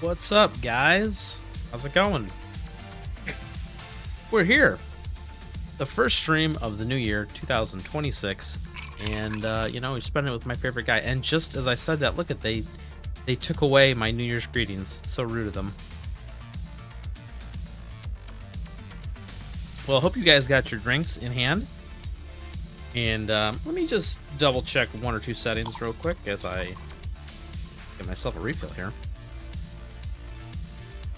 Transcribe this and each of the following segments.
What's up, guys? How's it going? We're here. The first stream of the new year, 2026. And, we're spending it with my favorite guy. And just as I said that, look at they took away my New Year's greetings. It's so rude of them. Well, I hope you guys got your drinks in hand. And let me just double check one or two settings real quick as I get myself a refill here.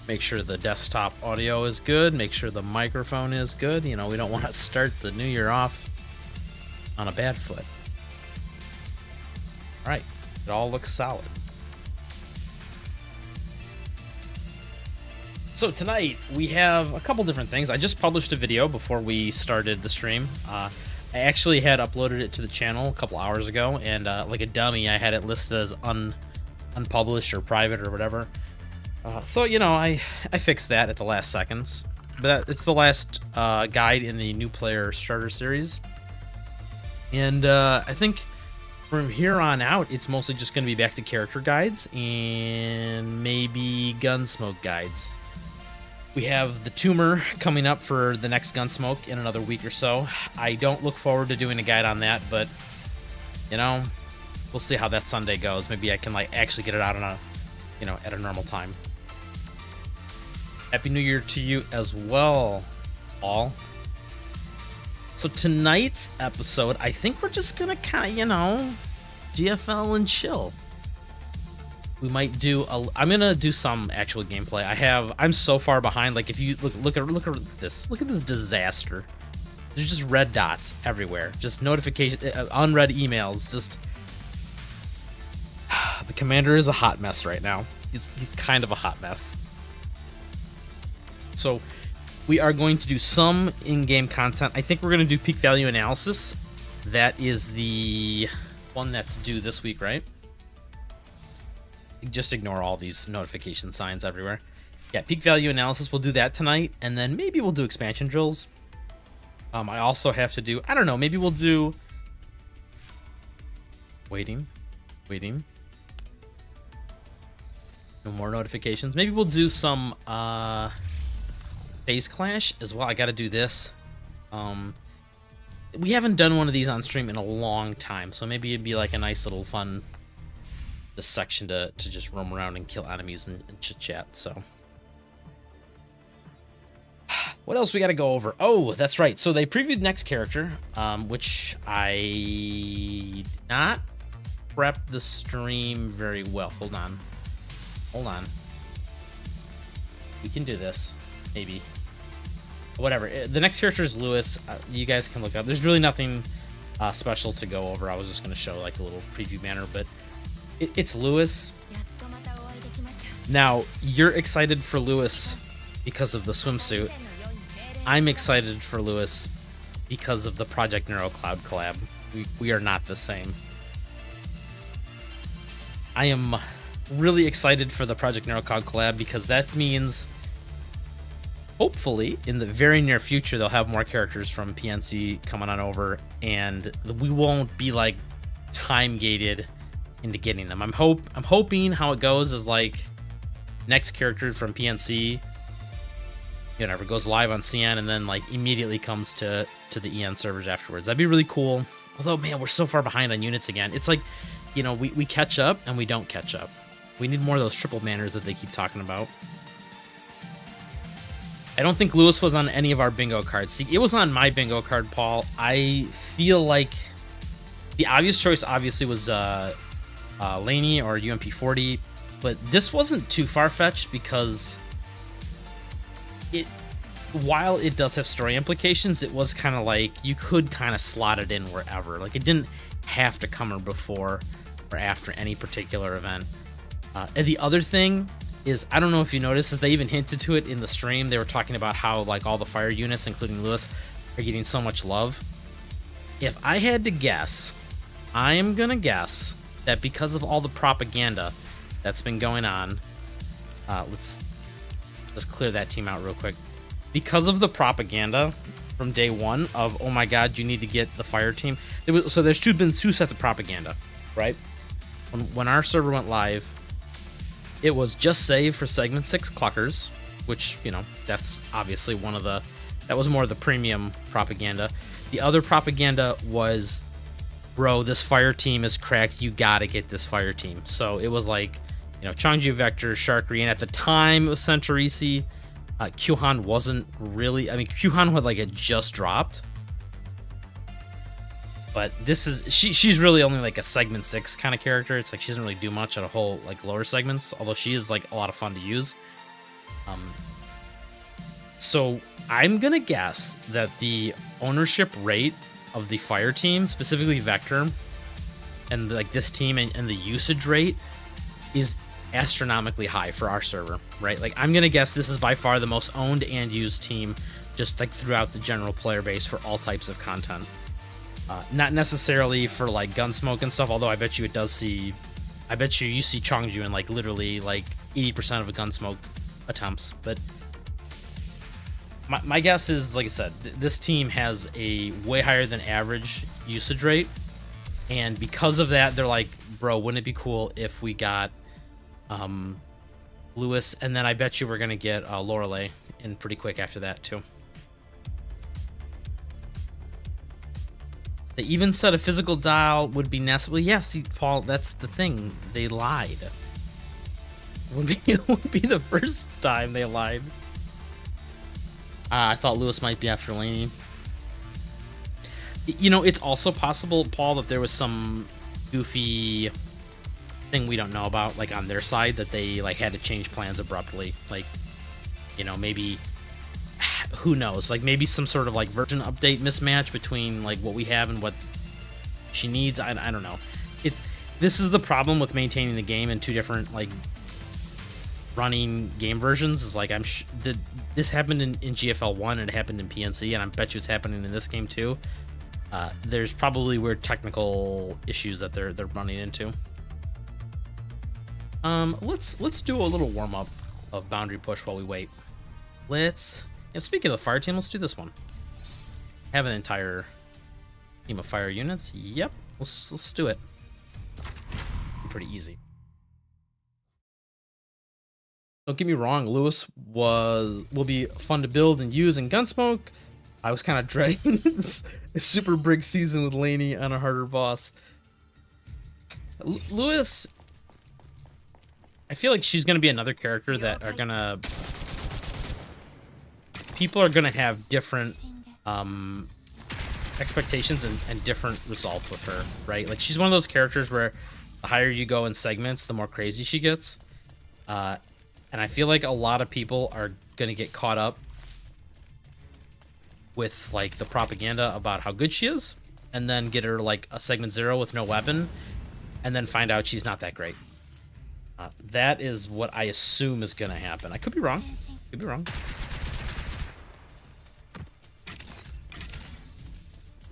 Make sure the desktop audio is good. Make sure the microphone is good. We don't want to start the new year off on a bad foot. All right, it all looks solid. So tonight we have a couple different things. I just published a video before we started the stream. I actually had uploaded it to the channel a couple hours ago, and like a dummy, I had it listed as unpublished or private or whatever. So I fixed that at the last seconds, but it's the last guide in the new player starter series, and I think from here on out it's mostly just going to be back to character guides and maybe gunsmoke guides. We have the tumor coming up for the next gunsmoke in another week or so. I don't look forward to doing a guide on that, but we'll see how that Sunday goes. Maybe I can actually get it out on a at a normal time. Happy New Year to you as well, all. So tonight's episode, I think we're just gonna kind of, GFL and chill. We might do I'm gonna do some actual gameplay. I'm so far behind. Like if you look at this disaster. There's just red dots everywhere. Just notification, unread emails. Just the commander is a hot mess right now. He's kind of a hot mess. So we are going to do some in-game content. I think we're going to do peak value analysis. That is the one that's due this week, right? Just ignore all these notification signs everywhere. Yeah, peak value analysis. We'll do that tonight, and then maybe we'll do expansion drills. I also have to do, I don't know, maybe we'll do waiting. No more notifications. Maybe we'll do some phase clash as well. I got to do this. We haven't done one of these on stream in a long time, so maybe it'd be like a nice little fun this section to just roam around and kill enemies and chit chat. So what else we got to go over? Oh, that's right. So they previewed next character, which I did not prep the stream very well. Hold on. We can do this, maybe. Whatever. The next character is Lewis. You guys can look up. There's really nothing special to go over. I was just going to show like a little preview banner, but it's Lewis. Now, you're excited for Lewis because of the swimsuit. I'm excited for Lewis because of the Project NeuroCloud collab. We are not the same. I am really excited for the Project NeuroCloud collab because that means hopefully in the very near future they'll have more characters from PNC coming on over, and we won't be like time gated into getting them. I'm hoping how it goes is like next character from PNC goes live on CN and then like immediately comes to the EN servers afterwards. That'd be really cool. Although, man, we're so far behind on units again. It's like, we catch up and we don't catch up. We need more of those triple manners that they keep talking about. I don't think Lewis was on any of our bingo cards. See, it was on my bingo card, Paul. I feel like the obvious choice obviously was Laney or UMP40, but this wasn't too far-fetched because while it does have story implications, it was kind of like you could kind of slot it in wherever. Like it didn't have to come before or after any particular event. And the other thing is, I don't know if you noticed, as they even hinted to it in the stream, they were talking about how like all the fire units, including Lewis, are getting so much love. If I had to guess, I am gonna guess that because of all the propaganda that's been going on, let's clear that team out real quick. Because of the propaganda from day one of, oh my god, you need to get the fire team. So there's been two sets of propaganda, right? When our server went live, It was just save for segment 6 cluckers, which, you know, that's obviously one of the, that was more of the premium propaganda. The other propaganda was, bro, this fire team is cracked, you gotta get this fire team. So it was like, you know, Changju, Vector, Sharkri, and at the time it was Centaurisi. Kyuhan wasn't really, I mean, Kyuhan had just dropped. But this is, she's really only like a segment 6 kind of character. It's like she doesn't really do much at a whole like lower segments, although she is like a lot of fun to use. So I'm gonna guess that the ownership rate of the fire team, specifically Vector, and like this team and the usage rate is astronomically high for our server, right? Like I'm gonna guess this is by far the most owned and used team just like throughout the general player base for all types of content. Not necessarily for like Gunsmoke and stuff, although I bet you it does see, I bet you see Changju in like literally like 80% of the Gunsmoke attempts. But my guess is, like I said, this team has a way higher than average usage rate, and because of that, they're like, bro, wouldn't it be cool if we got Lewis, and then I bet you we're gonna get Lorelei in pretty quick after that too. They even said a physical dial would be necessary. Yeah, see, Paul, that's the thing. They lied. It would be the first time they lied. I thought Lewis might be after Laney. You know, it's also possible, Paul, that there was some goofy thing we don't know about, like on their side, that they like had to change plans abruptly. Like, you know, maybe, who knows, like maybe some sort of like version update mismatch between like what we have and what she needs. I don't know. This is the problem with maintaining the game in two different like running game versions. Is like this happened in GFL1 and it happened in PNC, and I bet you it's happening in this game too. There's probably weird technical issues that they're running into. Let's do a little warm up of boundary push while we wait. And speaking of the fire team, let's do this one. Have an entire team of fire units. Yep, let's do it. Pretty easy. Don't get me wrong, Lewis will be fun to build and use in Gunsmoke. I was kind of dreading a super brig season with Laney on a harder boss. Lewis, I feel like she's gonna be another character that are gonna, people are gonna have different expectations and different results with her, right? Like she's one of those characters where the higher you go in segments, the more crazy she gets. And I feel like a lot of people are gonna get caught up with like the propaganda about how good she is, and then get her like a segment 0 with no weapon, and then find out she's not that great. That is what I assume is gonna happen. I could be wrong. Could be wrong.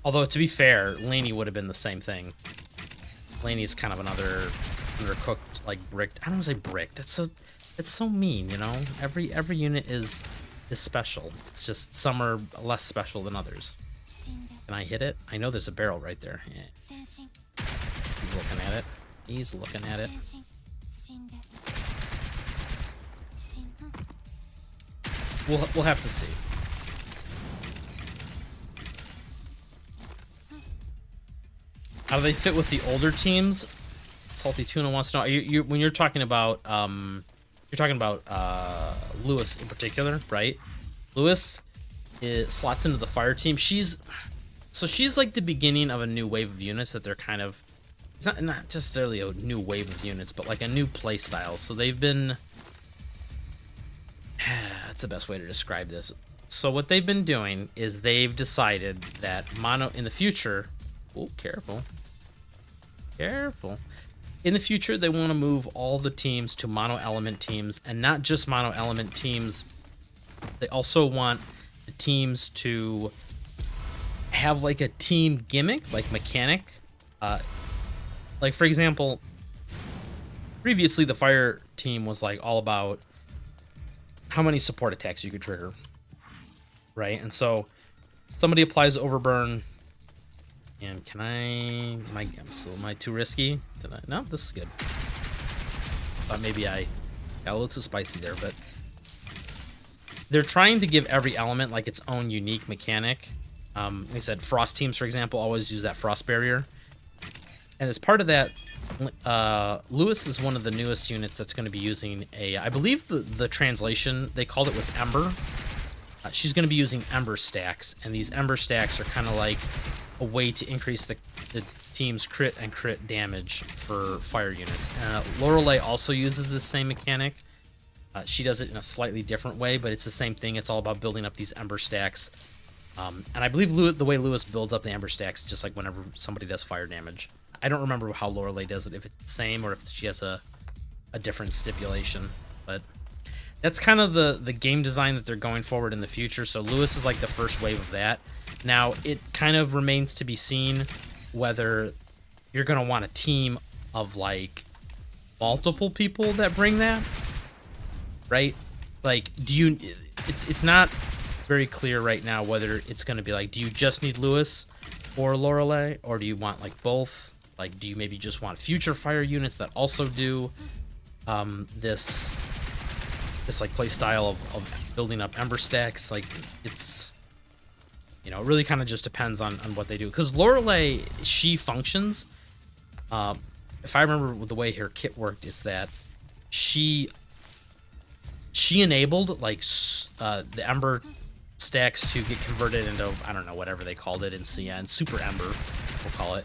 Although to be fair, Laney would have been the same thing. Laney's kind of another undercooked, like bricked. I don't want to say bricked. It's so mean, you know. Every unit is special. It's just some are less special than others. Can I hit it? I know there's a barrel right there. Yeah. He's looking at it. He's looking at it. We'll have to see. How do they fit with the older teams? Salty Tuna wants to know. When you're talking about Lewis in particular, right? Lewis slots into the fire team. She's like the beginning of a new wave of units that they're kind of, it's not necessarily a new wave of units, but like a new play style. So they've been, that's the best way to describe this. So what they've been doing is they've decided that mono in the future, oh, careful. In the future, they want to move all the teams to mono element teams, and not just mono element teams. They also want the teams to have like a team gimmick, like mechanic. Like for example, previously the fire team was like all about how many support attacks you could trigger, right? And so somebody applies overburn. And can am I too risky? No, this is good. Thought maybe I Got a little too spicy there, but they're trying to give every element like its own unique mechanic. Like I said, frost teams, for example, always use that frost barrier. And as part of that, Lewis is one of the newest units that's going to be using a, I believe the translation, they called it was Ember. She's going to be using Ember stacks, and these Ember stacks are kind of like a way to increase the team's crit and crit damage for fire units. Lorelei also uses the same mechanic. She does it in a slightly different way, but it's the same thing. It's all about building up these Ember stacks. And I believe the way Lewis builds up the Ember stacks is just like whenever somebody does fire damage. I don't remember how Lorelei does it, if it's the same or if she has a different stipulation. But that's kind of the game design that they're going forward in the future. So Lewis is like the first wave of that. Now, it kind of remains to be seen whether you're going to want a team of like multiple people that bring that, right? Like, it's not very clear right now whether it's going to be like, do you just need Lewis or Lorelei, or do you want like both? Like, do you maybe just want future fire units that also do this like play style of building up Ember stacks? Like, it's, you know, it really kind of just depends on what they do. Because Lorelei, she functions, if I remember the way her kit worked, is that she enabled like the Ember stacks to get converted into, I don't know, whatever they called it in CN, Super Ember, we'll call it,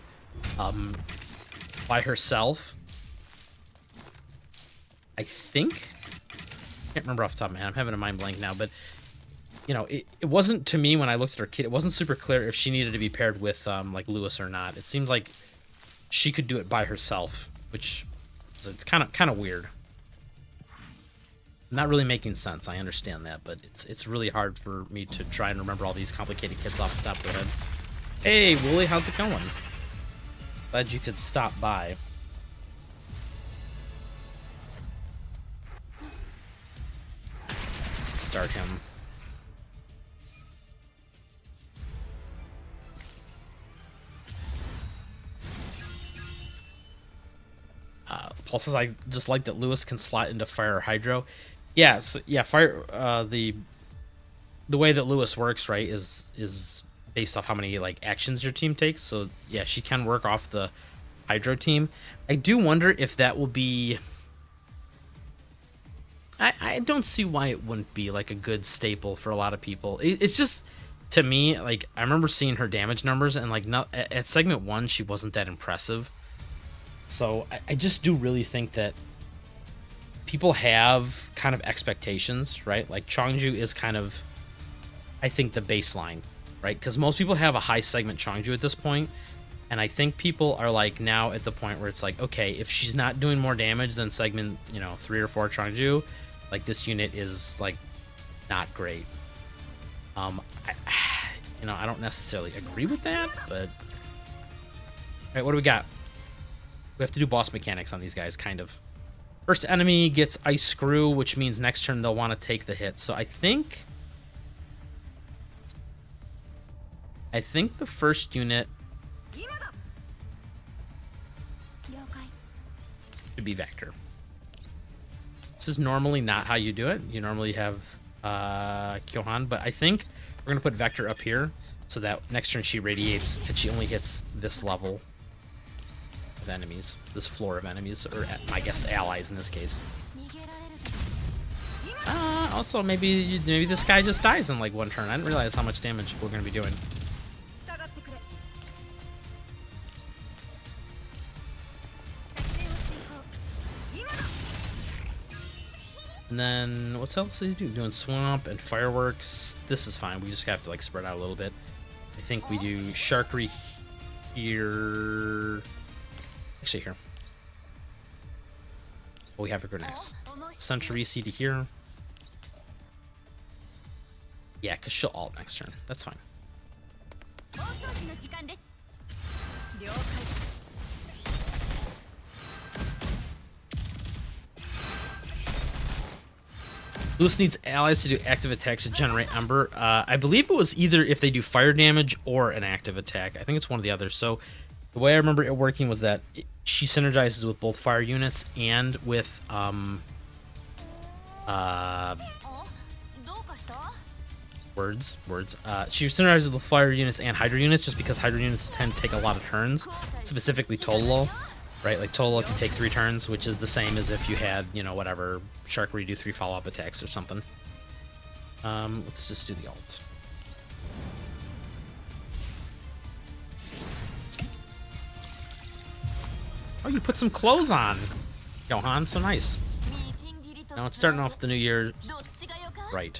by herself. I think, can't remember off the top of my head, I'm having a mind blank now, but you know, it wasn't, to me, when I looked at her kit, it wasn't super clear if she needed to be paired with like Lewis or not. It seemed like she could do it by herself, which it's kind of weird. Not really making sense, I understand that, but it's really hard for me to try and remember all these complicated kits off the top of the head. Hey, Wooly, how's it going? Glad you could stop by. Let's start him. Paul says, I just like that Lewis can slot into fire or hydro. Yeah, so yeah, fire. The way that Lewis works, right, is based off how many like actions your team takes. So yeah, she can work off the hydro team. I do wonder if that will be. I don't see why it wouldn't be like a good staple for a lot of people. It's just, to me, like, I remember seeing her damage numbers, and like at segment 1 she wasn't that impressive. So I just do really think that people have kind of expectations, right? Like, Chongju is kind of, I think, the baseline, right? Because most people have a high segment Chongju at this point, and I think people are like now at the point where it's like, okay, if she's not doing more damage than segment, you know, 3 or 4 Chongju, like, this unit is like not great. I don't necessarily agree with that, but all right, what do we got? We have to do boss mechanics on these guys, kind of. First enemy gets Ice Screw, which means next turn they'll want to take the hit. So I think the first unit should be Vector. This is normally not how you do it. You normally have Kyohan, but I think we're going to put Vector up here so that next turn she radiates and she only hits this level of enemies, this floor of enemies, or I guess allies in this case. Also, maybe this guy just dies in like one turn. I didn't realize how much damage we're going to be doing. And then what else is he doing? Doing swamp and fireworks. This is fine. We just have to like spread out a little bit. I think we do Sharkery here. Actually, here. Oh, we have her go next. Centurici to here. Yeah, because she'll ult next turn. That's fine. Lewis needs allies to do active attacks to generate Ember. I believe it was either if they do fire damage or an active attack. I think it's one of the others. So the way I remember it working was that she synergizes with both fire units and with Uh, words. She synergizes with fire units and Hydra units just because Hydra units tend to take a lot of turns, specifically Tololo, right? Like Tololo can take 3 turns, which is the same as if you had, you know, whatever, Shark where you do 3 follow-up attacks or something. Let's just do the ult. Oh, you put some clothes on, Johan, so nice. Now it's starting off the new year right.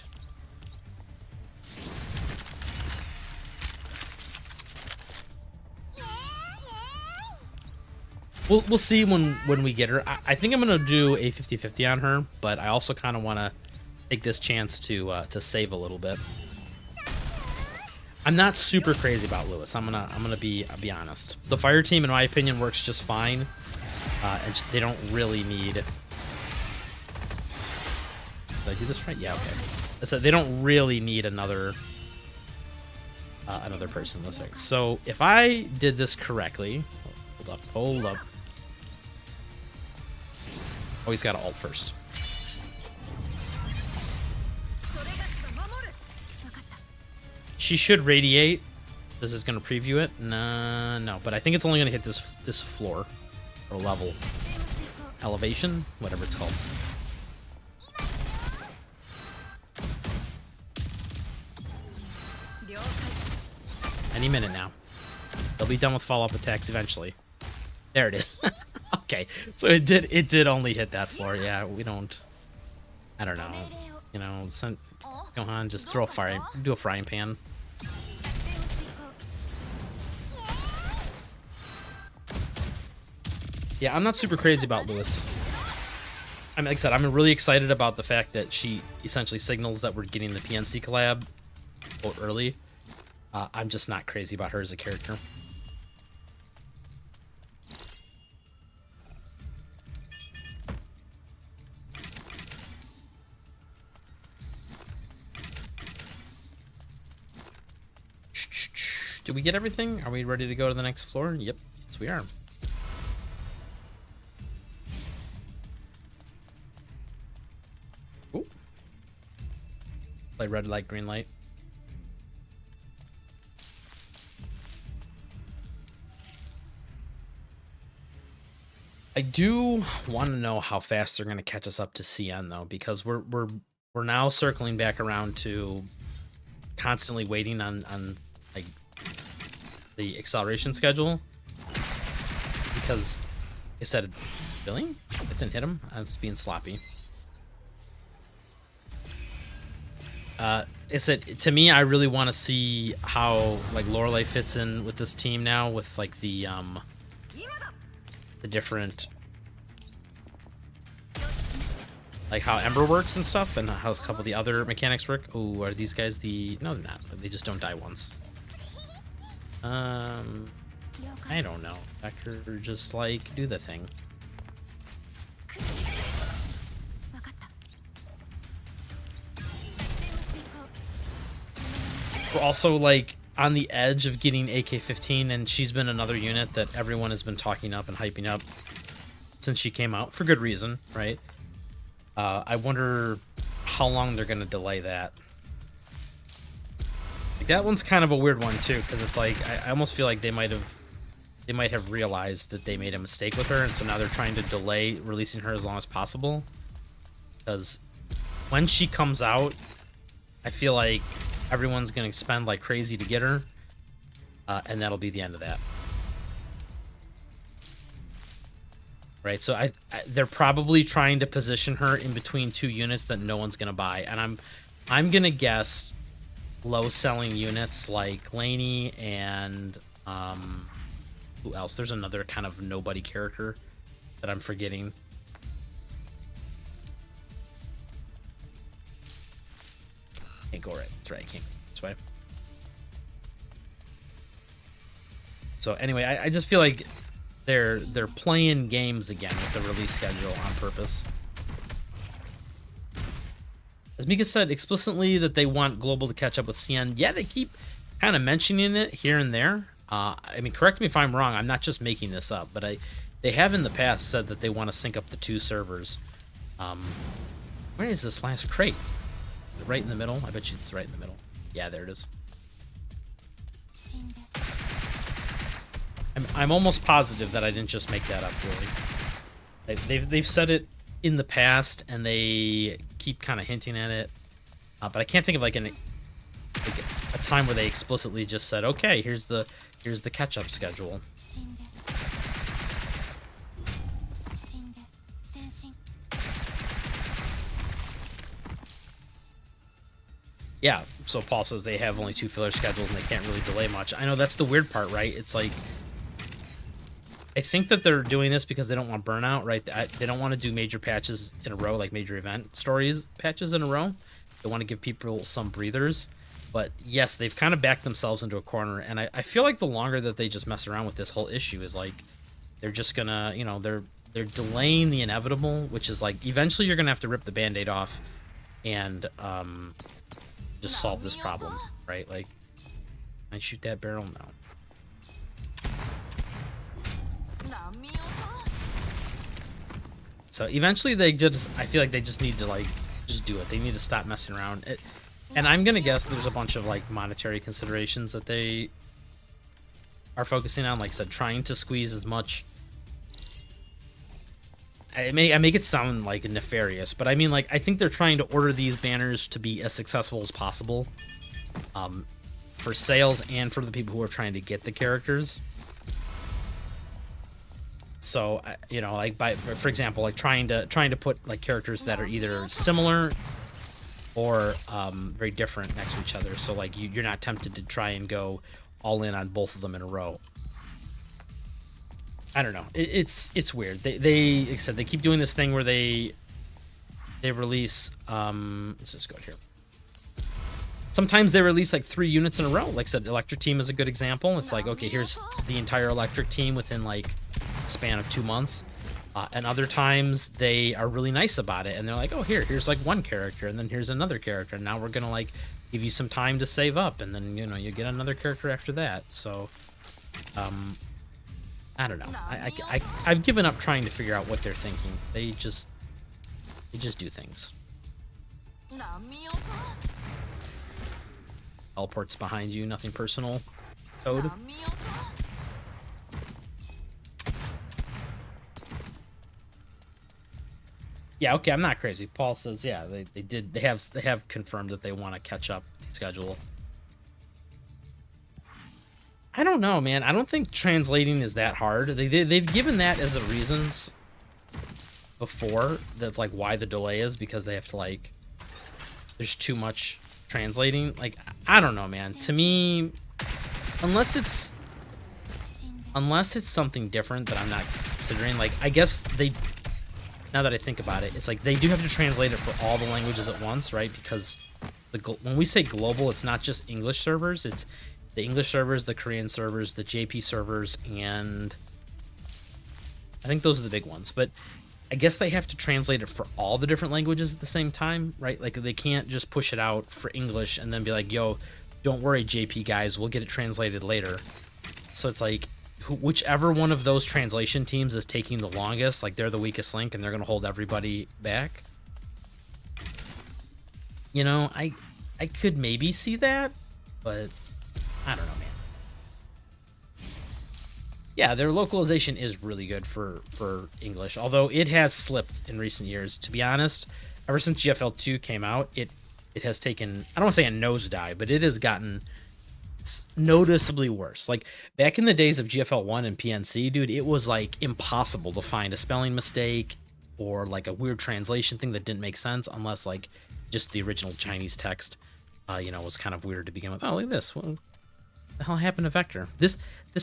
We'll see when we get her. I think I'm gonna do a 50-50 on her, but I also kind of want to take this chance to save a little bit. I'm not super crazy about Lewis. I'm gonna be honest. The fire team, in my opinion, works just fine, and they don't really need. Did I do this right? Yeah, okay. So they don't really need another person. Let's see. So if I did this correctly, hold up. Oh, he's got to ult first. She should radiate. This is going to preview it. No, but I think it's only going to hit this floor or level, elevation, whatever it's called. Any minute now. They'll be done with follow-up attacks eventually. There it is. Okay, so it did only hit that floor. Yeah, we don't. I don't know. You know, Johan, just do a frying pan. Yeah, I'm not super crazy about Lewis. I mean, like I said, I'm really excited about the fact that she essentially signals that we're getting the PNC collab early. I'm just not crazy about her as a character. Did we get everything? Are we ready to go to the next floor? Yep, yes we are. Ooh. Play red light, green light. I do want to know how fast they're going to catch us up to CN though, because we're now circling back around to constantly waiting on like the acceleration schedule, because I said billing it didn't hit him. I was being sloppy. I said to me, I really want to see how like Lorelei fits in with this team now, with like the different, like how Ember works and stuff, and how a couple of the other mechanics work. Oh, are these guys the? No, they're not. They just don't die once. I don't know. Vector, just like do the thing. We're also like on the edge of getting AK-15, and she's been another unit that everyone has been talking up and hyping up since she came out, for good reason, right? I wonder how long they're gonna delay that. Like, that one's kind of a weird one too, because it's like I almost feel like they might have realized that they made a mistake with her, and so now they're trying to delay releasing her as long as possible. Because when she comes out, I feel like everyone's gonna spend like crazy to get her, and that'll be the end of that. Right, so they're probably trying to position her in between 2 units that no one's gonna buy, and I'm gonna guess low selling units like Lainey and who else? There's another kind of nobody character that I'm forgetting. Can't go right. That's right. I can't go this way. So anyway, I just feel like they're playing games again with the release schedule on purpose. As Mika said explicitly that they want Global to catch up with CN. Yeah, they keep kind of mentioning it here and there. I mean, correct me if I'm wrong. I'm not just making this up, but they have in the past said that they want to sync up the 2 servers. Where is this last crate? Right in the middle? I bet you it's right in the middle. Yeah, there it is. I'm almost positive that I didn't just make that up, really. They've said it in the past, and they keep kind of hinting at it. But I can't think of like a time where they explicitly just said, "Okay, here's the catch-up schedule." Yeah, so Paul says they have only 2 filler schedules and they can't really delay much. I know that's the weird part, right? It's like, I think that they're doing this because they don't want burnout, right? They don't want to do major patches in a row, like major event stories patches in a row. They want to give people some breathers. But yes, they've kind of backed themselves into a corner, and I feel like the longer that they just mess around with this whole issue is like, they're just gonna, you know, they're delaying the inevitable, which is like, eventually you're gonna have to rip the Band-Aid off and just solve this problem, right? Like, I shoot that barrel now. So eventually they just, I feel like they just need to like, just do it. They need to stop messing around. And I'm gonna guess there's a bunch of like monetary considerations that they are focusing on. Like I said, trying to squeeze as much. I make it sound like nefarious, but I mean, like, I think they're trying to order these banners to be as successful as possible, for sales and for the people who are trying to get the characters. So, you know, like, for example, like trying to put like characters that are either similar or very different next to each other. So like you're not tempted to try and go all in on both of them in a row. I don't know. It's weird. They like I said, they keep doing this thing where they release. Let's just go here. Sometimes they release like 3 units in a row. Like I said, Electric Team is a good example. It's like, okay, here's the entire Electric Team within like a span of 2 months. And other times they are really nice about it, and they're like, oh, here's like 1 character, and then here's another character. And now we're gonna like give you some time to save up, and then, you know, you get another character after that. So, I don't know. I've given up trying to figure out what they're thinking. They just do things. Teleports behind you. Nothing personal. Toad. Yeah, okay, I'm not crazy. Paul says, yeah, they have confirmed that they want to catch up the schedule. I don't know, man. I don't think translating is that hard. They've given that as the reasons before. That's like why the delay is, because they have to like, there's too much translating. Like, I don't know, man. To me, unless it's something different that I'm not considering, like, I guess they, now that I think about it, it's like they do have to translate it for all the languages at once, right? Because when we say global, it's not just English servers. It's the English servers, the Korean servers, the JP servers, and I think those are the big ones. But I guess they have to translate it for all the different languages at the same time, right? Like, they can't just push it out for English and then be like, yo, don't worry, JP guys, we'll get it translated later. So it's like, whichever one of those translation teams is taking the longest, like, they're the weakest link and they're going to hold everybody back. You know, I could maybe see that, but I don't know, man. Yeah, their localization is really good for English, although it has slipped in recent years. To be honest, ever since GFL2 came out, it has taken, I don't want to say a nosedive, but it has gotten noticeably worse. Like, back in the days of GFL1 and PNC, dude, it was like impossible to find a spelling mistake or like a weird translation thing that didn't make sense, unless like just the original Chinese text, you know, was kind of weird to begin with. Oh, look at this. What the hell happened to Vector? This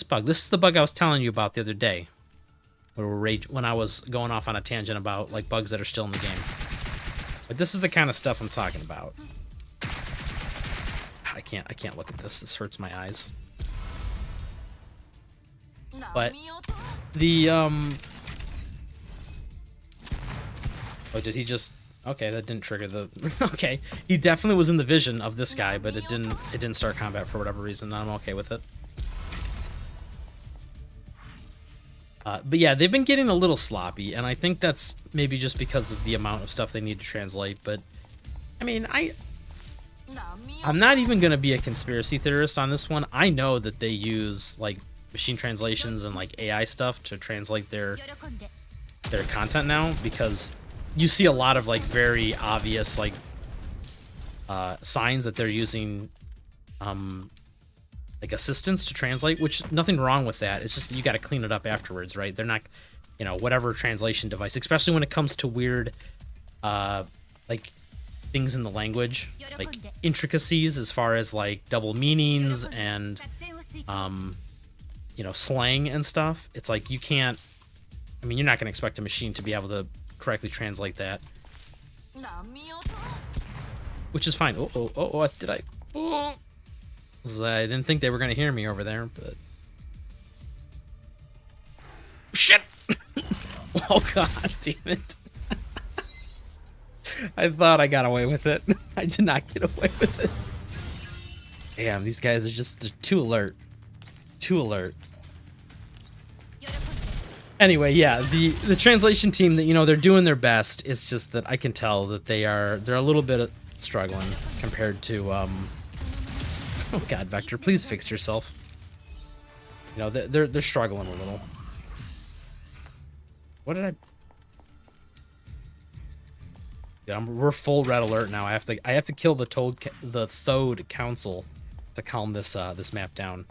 bug. This is the bug I was telling you about the other day, when I was going off on a tangent about like bugs that are still in the game. But this is the kind of stuff I'm talking about. I can't look at this. This hurts my eyes. But the oh, did he just? Okay, that didn't trigger the. Okay, he definitely was in the vision of this guy, but it didn't start combat for whatever reason. I'm okay with it. But yeah, they've been getting a little sloppy, and I think that's maybe just because of the amount of stuff they need to translate. But I mean, I'm not even gonna be a conspiracy theorist on this one. I know that they use like machine translations and like AI stuff to translate their content now, because you see a lot of like very obvious like signs that they're using like assistants to translate, which nothing wrong with that. It's just that you got to clean it up afterwards, right? They're not, you know, whatever translation device, especially when it comes to weird like things in the language, like intricacies as far as like double meanings and you know, slang and stuff. It's like you can't, I mean, you're not going to expect a machine to be able to correctly translate that, which is fine. What did I? Oh, I didn't think they were going to hear me over there, but shit! Oh god, damn it! I thought I got away with it. I did not get away with it. Damn, these guys are just too alert. Too alert. Anyway, yeah, the translation team, that, you know, they're doing their best. It's just that I can tell that they're a little bit struggling compared to oh god, Vector, please fix yourself. You know, they're struggling a little. What did I? Yeah, we're full red alert now. I have to kill the Thode Council to calm this this map down.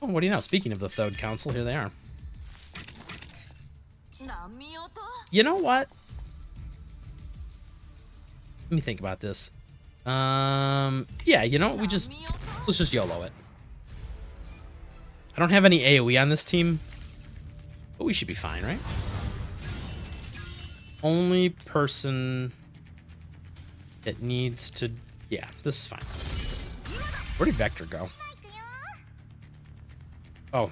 Oh, what do you know? Speaking of the Thode Council, here they are. You know what? Let me think about this. Yeah, you know, let's just YOLO it. I don't have any AoE on this team, but we should be fine, right? Only person that needs to, yeah, this is fine. Where did Vector go? Oh, oh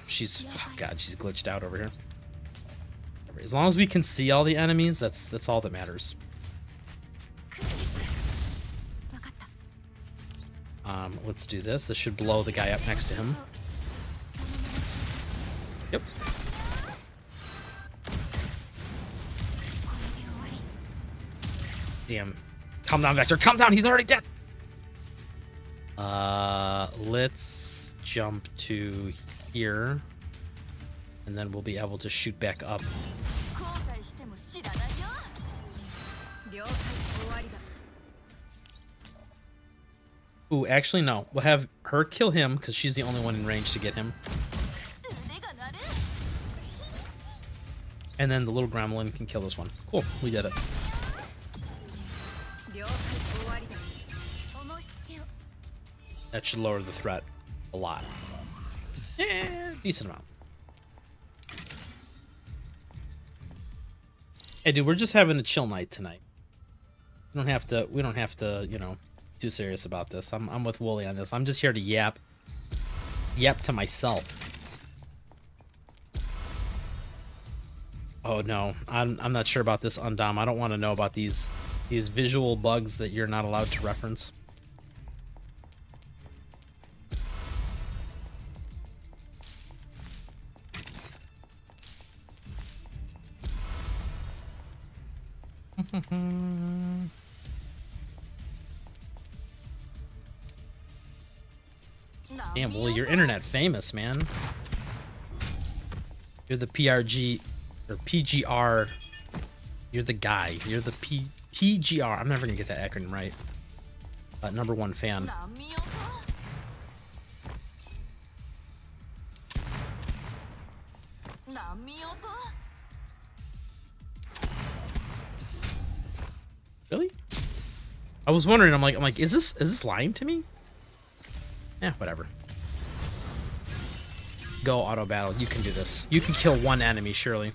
god, she's glitched out over here. As long as we can see all the enemies, that's all that matters. Let's do this. This should blow the guy up next to him. Yep. Damn. Calm down, Vector. Calm down. He's already dead. Let's jump to here. And then we'll be able to shoot back up. Ooh, actually, no. We'll have her kill him, because she's the only one in range to get him. And then the little gremlin can kill this one. Cool, we did it. That should lower the threat a lot. Yeah, decent amount. Hey, dude, we're just having a chill night tonight. We don't have to, you know, too serious about this. I'm with Wooly on this. I'm just here to yap to myself. Oh no, I'm not sure about this, Undom. I don't want to know about these visual bugs that you're not allowed to reference. Damn, well, you're internet famous, man. You're the PRG or PGR. You're the guy. You're the PGR. I'm never gonna get that acronym right. #1 fan. Really? I was wondering. I'm like, is this lying to me? Yeah, whatever. Go auto battle. You can do this. You can kill one enemy, surely.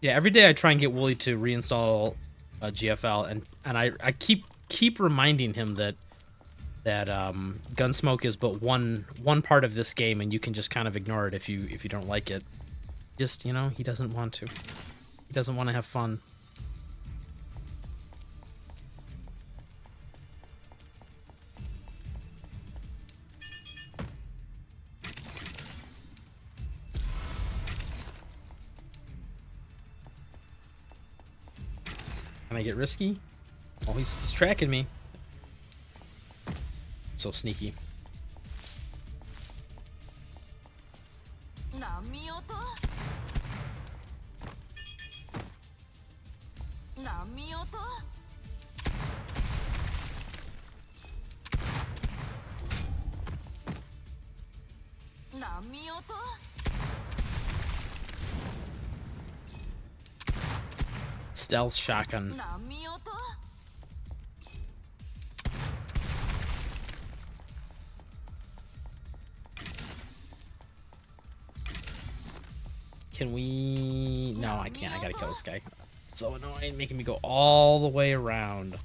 Yeah, every day I try and get Wooly to reinstall GFL, and I keep reminding him that Gunsmoke is but one part of this game, and you can just kind of ignore it if you don't like it. Just, you know, he doesn't want to. He doesn't want to have fun. Can I get risky? Oh, he's tracking me. So sneaky. Stealth shotgun. Can we... No, I can't. I gotta kill this guy. It's so annoying, making me go all the way around.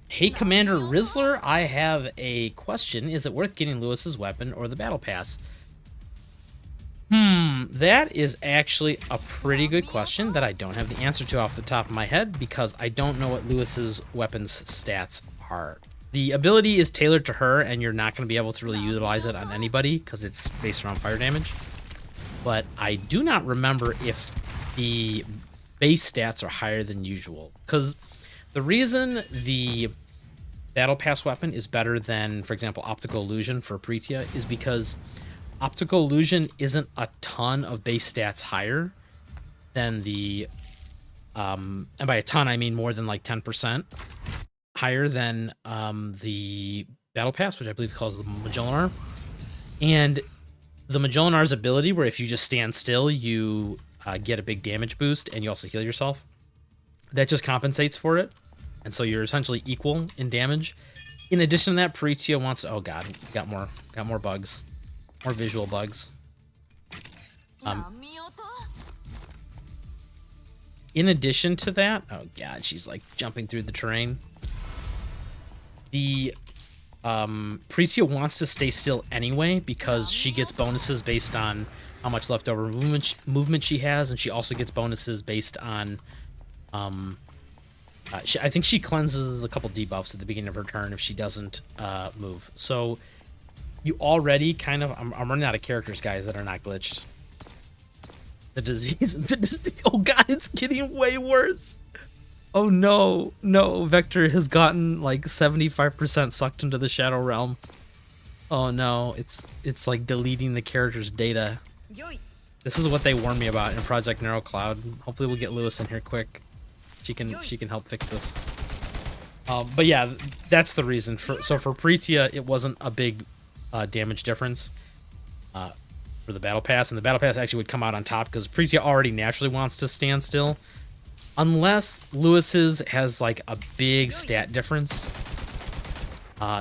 Hey, Commander Rizzler, I have a question. Is it worth getting Lewis's weapon or the battle pass? That is actually a pretty good question that I don't have the answer to off the top of my head because I don't know what Lewis's weapons stats are. The ability is tailored to her, and you're not going to be able to really utilize it on anybody because it's based around fire damage. But I do not remember if the base stats are higher than usual. Because the reason the Battle Pass weapon is better than, for example, Optical Illusion for Pretia is because Optical Illusion isn't a ton of base stats higher than the, and by a ton I mean more than like 10% higher than the Battle Pass, which I believe calls the Magellanar. And the Magellanar's ability, where if you just stand still, you get a big damage boost, and you also heal yourself. That just compensates for it, and so you're essentially equal in damage. In addition to that, Pretia wants... Oh god, got more bugs. More visual bugs. In addition to that, oh god, she's like jumping through the terrain. The Pretia wants to stay still anyway because she gets bonuses based on how much leftover movement she has, and she also gets bonuses based on I think she cleanses a couple debuffs at the beginning of her turn if she doesn't move. So you already kind of... I'm running out of characters, guys, that are not glitched. The disease... Oh god, it's getting way worse. Oh no, no, Vector has gotten like 75% sucked into the Shadow Realm. Oh no, it's like deleting the character's data. This is what they warned me about in Project Narrow Cloud. Hopefully we'll get Lewis in here quick. She can help fix this. But yeah, that's the reason. So for Pretia, it wasn't a big damage difference for the Battle Pass, and the Battle Pass actually would come out on top because Pretia already naturally wants to stand still. Unless Lewis's has like a big stat difference,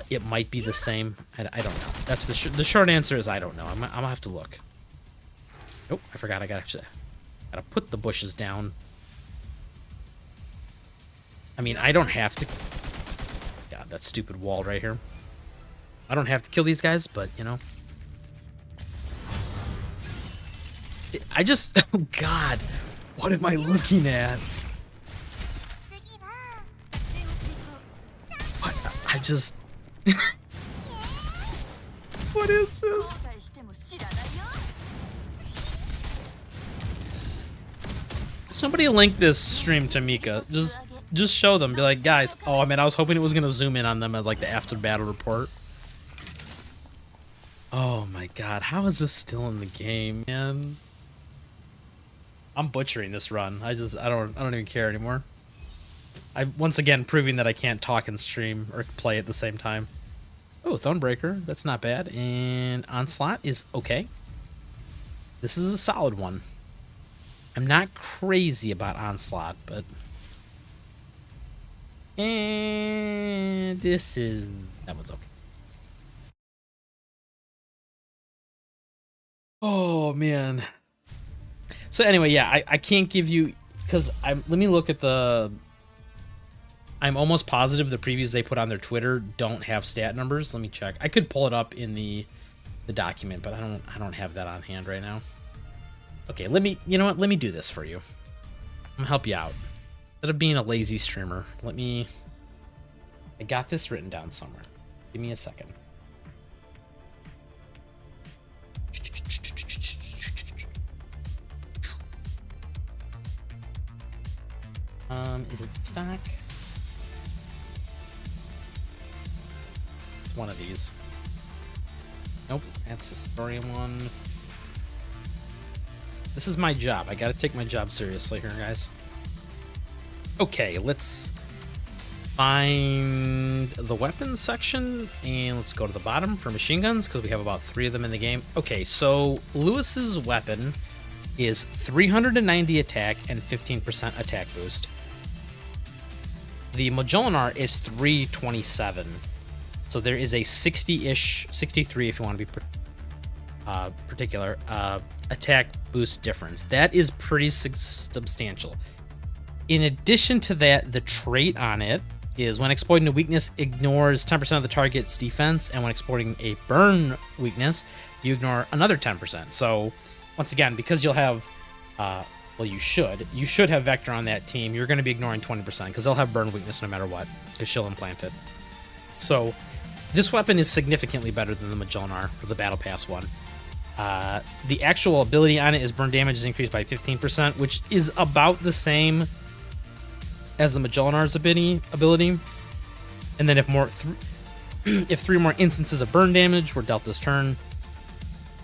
it might be the same. I don't know. That's the short answer is I don't know. I'm gonna have to look. Oh, I forgot. I gotta put the bushes down. I mean, I don't have to... God, that stupid wall right here. I don't have to kill these guys, but, you know. I just... Oh, God. What am I looking at? What? I just... What is this? Somebody link this stream to Mika. Just show them. Be like, guys. Oh, I mean, I was hoping it was gonna zoom in on them as like the after battle report. Oh my god, how is this still in the game, man? I'm butchering this run. I don't even care anymore. I once again proving that I can't talk and stream or play at the same time. Oh, Thronebreaker. That's not bad. And Onslaught is okay. This is a solid one. I'm not crazy about Onslaught, but... And this is... That one's okay. Oh, man. So anyway, yeah, I can't give you... Because let me look at the... I'm almost positive the previews they put on their Twitter don't have stat numbers. Let me check. I could pull it up in the document, but I don't have that on hand right now. Okay, you know what? Let me do this for you. I'm gonna help you out. Instead of being a lazy streamer, I got this written down somewhere. Give me a second. Is it stock? It's one of these. Nope, that's the story one. This is my job. I gotta take my job seriously here, guys. Okay, let's find the weapons section, and let's go to the bottom for machine guns, because we have about 3 of them in the game. Okay, so Lewis's weapon is 390 attack and 15% attack boost. The Majolinar is 327. So there is a 60-ish, 63 if you want to be particular, attack boost difference. That is pretty substantial. In addition to that, the trait on it is when exploiting a weakness, ignores 10% of the target's defense, and when exploiting a burn weakness, you ignore another 10%. So once again, because you'll have, well, you should have Vector on that team, you're going to be ignoring 20% because they'll have burn weakness no matter what, because she'll implant it. So this weapon is significantly better than the Majolinar for the Battle Pass one. The actual ability on it is burn damage is increased by 15%, which is about the same as the Majolinar's ability. And then if 3 more instances of burn damage were dealt this turn,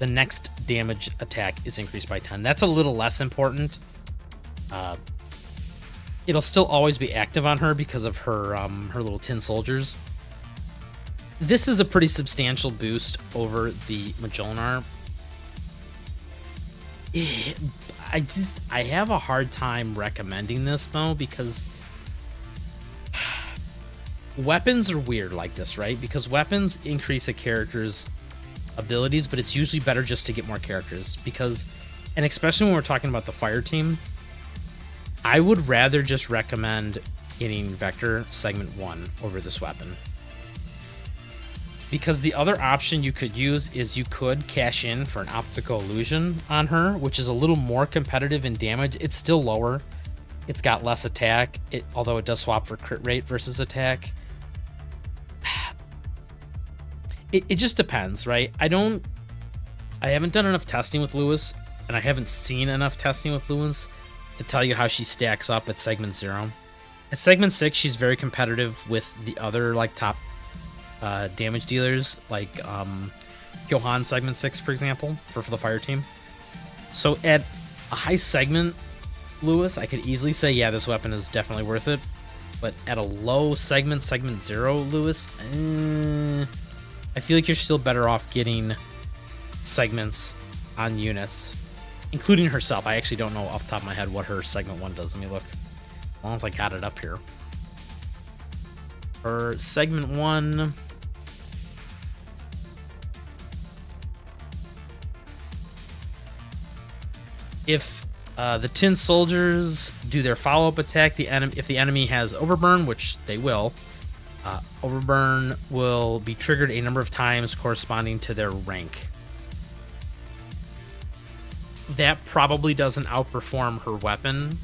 the next damage attack is increased by 10. That's a little less important. It'll still always be active on her because of her little tin soldiers. This is a pretty substantial boost over the Majolinar. I have a hard time recommending this though, because weapons are weird like this, right? Because weapons increase a character's abilities, but it's usually better just to get more characters, because, and especially when we're talking about the fire team, I would rather just recommend getting Vector segment 1 over this weapon. Because the other option you could use is you could cash in for an optical illusion on her, which is a little more competitive in damage. It's still lower. It's got less attack, although it does swap for crit rate versus attack. It just depends, right? I haven't done enough testing with Lewis, and I haven't seen enough testing with Lewis to tell you how she stacks up at segment 0. At segment 6, she's very competitive with the other like top damage dealers, like Johan segment 6, for example, for the fire team. So at a high segment Lewis, I could easily say, yeah, this weapon is definitely worth it. But at a low segment 0 Lewis, I feel like you're still better off getting segments on units, including herself. I actually don't know off the top of my head what her segment 1 does. Let me look. As long as I got it up here. Her segment 1... If the tin soldiers do their follow-up attack, if the enemy has overburn, which they will, overburn will be triggered a number of times corresponding to their rank. That probably doesn't outperform her weapon.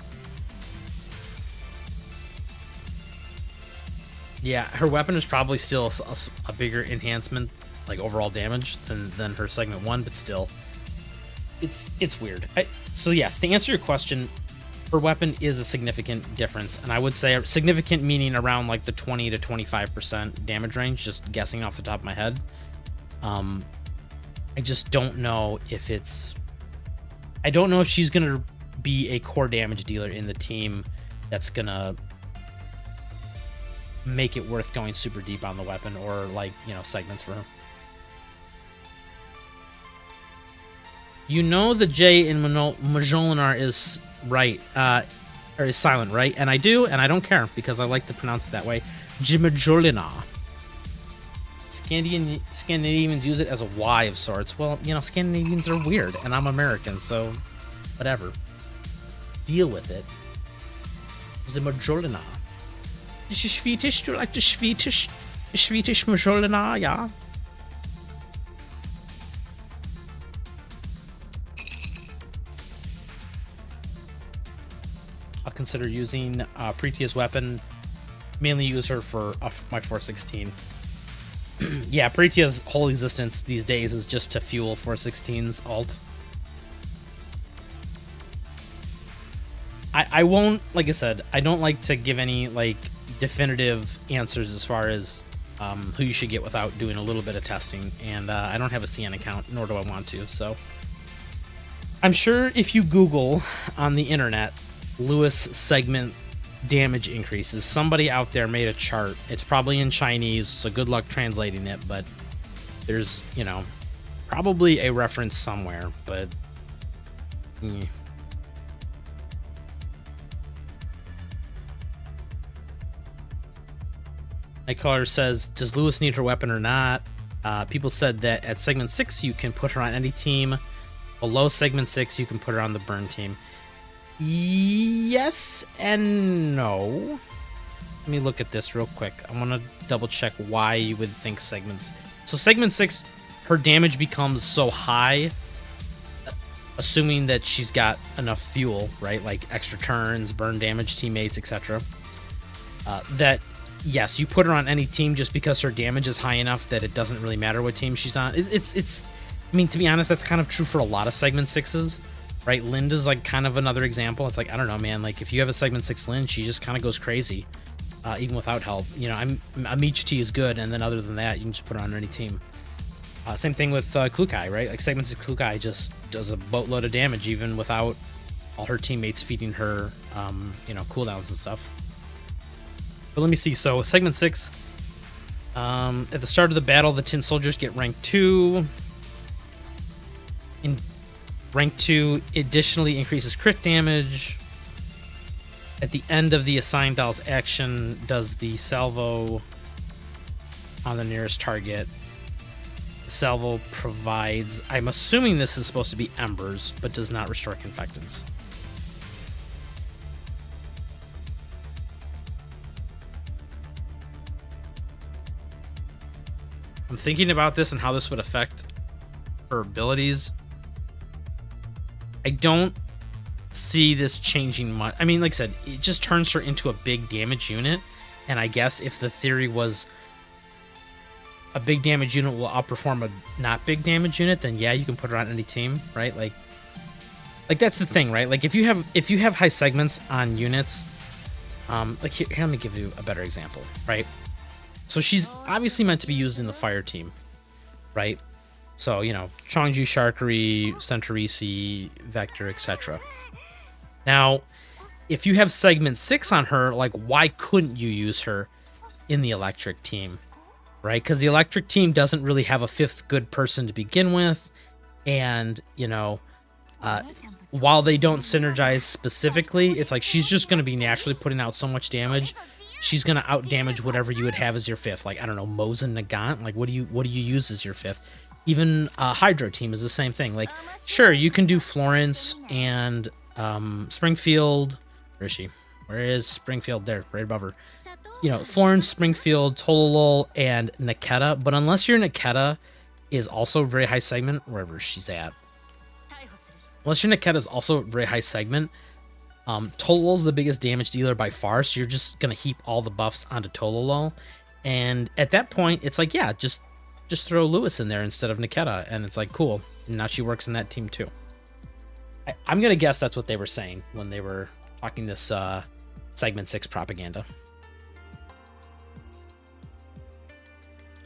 Yeah, her weapon is probably still a bigger enhancement, like overall damage, than her segment 1, but still. It's weird. So yes, to answer your question, her weapon is a significant difference, and I would say significant meaning around like the 20 to 25% damage range, just guessing off the top of my head. I just don't know if I don't know if she's gonna be a core damage dealer in the team that's gonna make it worth going super deep on the weapon, or like, you know, segments for her. You know the J in Majolinar is right, or is silent, right? And I do, and I don't care, because I like to pronounce it that way. Majolinar. Scandinavians use it as a Y of sorts. Well, you know, Scandinavians are weird, and I'm American, so whatever. Deal with it. The Majolinar. This is Swedish. Do you like the Swedish Majolinar? Yeah. I'll consider using Pretia's weapon. Mainly use her for my 416. Yeah, Pretia's whole existence these days is just to fuel 416's ult. I won't, like I said, I don't like to give any like definitive answers as far as who you should get without doing a little bit of testing, and I don't have a CN account, nor do I want to. So I'm sure if you Google on the internet Lewis segment damage increases, somebody out there made a chart. It's probably in Chinese, so good luck translating it, but there's, you know, probably a reference somewhere, but Nightcaller says, does Lewis need her weapon or not? People said that at segment 6 you can put her on any team. Below segment 6 you can put her on the burn team. Yes and no. Let me look at this real quick. I want to double check why you would think segments. So segment 6, her damage becomes so high, assuming that she's got enough fuel, right? Like extra turns, burn damage, teammates, etc. That yes, you put her on any team just because her damage is high enough that it doesn't really matter what team she's on. It's I mean, to be honest, that's kind of true for a lot of segment 6s, right? Linda's like kind of another example. It's like, I don't know, man, like if you have a segment 6 Lind, she just kind of goes crazy, even without help. You know, Amiich T is good, and then other than that, you can just put her on any team. Same thing with Klukai, right? Like segment 6 Klukai just does a boatload of damage even without all her teammates feeding her, you know, cooldowns and stuff. But let me see. So segment 6, at the start of the battle, the Tin Soldiers get rank 2. In rank 2, additionally increases crit damage. At the end of the assigned doll's action, does the salvo on the nearest target. The salvo provides, I'm assuming this is supposed to be embers, but does not restore confectants. I'm thinking about this and how this would affect her abilities. I don't see this changing much. I mean, like I said, it just turns her into a big damage unit. And I guess if the theory was a big damage unit will outperform a not big damage unit, then yeah, you can put her on any team, right? Like that's the thing, right? Like if you have high segments on units, like here, let me give you a better example, right? So she's obviously meant to be used in the fire team, right? So, you know, Chongju, Sharkery, Centurici, Vector, etc. Now, if you have segment 6 on her, like, why couldn't you use her in the electric team, right? Because the electric team doesn't really have a 5th good person to begin with. And, you know, while they don't synergize specifically, it's like she's just going to be naturally putting out so much damage. She's going to out damage whatever you would have as your 5th. Like, I don't know, Mosin Nagant. Like, what do you use as your 5th? Even Hydro team is the same thing. Like, sure, you can do Florence and Springfield. Where is she? Where is Springfield? There, right above her. You know, Florence, Springfield, Tololol, and Niketa. But unless your Niketa is also very high segment, wherever she's at. Unless your Niketa is also very high segment, Tololol's the biggest damage dealer by far. So you're just going to heap all the buffs onto Tololol. And at that point, it's like, yeah, just throw Lewis in there instead of Niketa, and it's like, cool. And now she works in that team too. I'm gonna guess that's what they were saying when they were talking this segment 6 propaganda.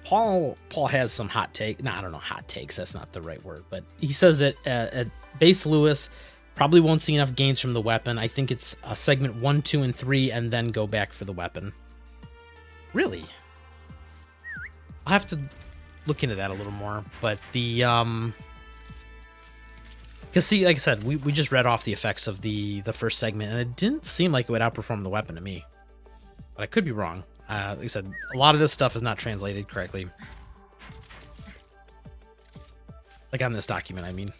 Paul has some hot take. No, I don't know, hot takes. That's not the right word, but he says that at base Lewis probably won't see enough gains from the weapon. I think it's segment 1, 2, and 3, and then go back for the weapon. Really? I'll have to look into that a little more, but the because see, like I said, we just read off the effects of the first segment, and it didn't seem like it would outperform the weapon to me, but I could be wrong. Like I said, a lot of this stuff is not translated correctly, like on this document, I mean.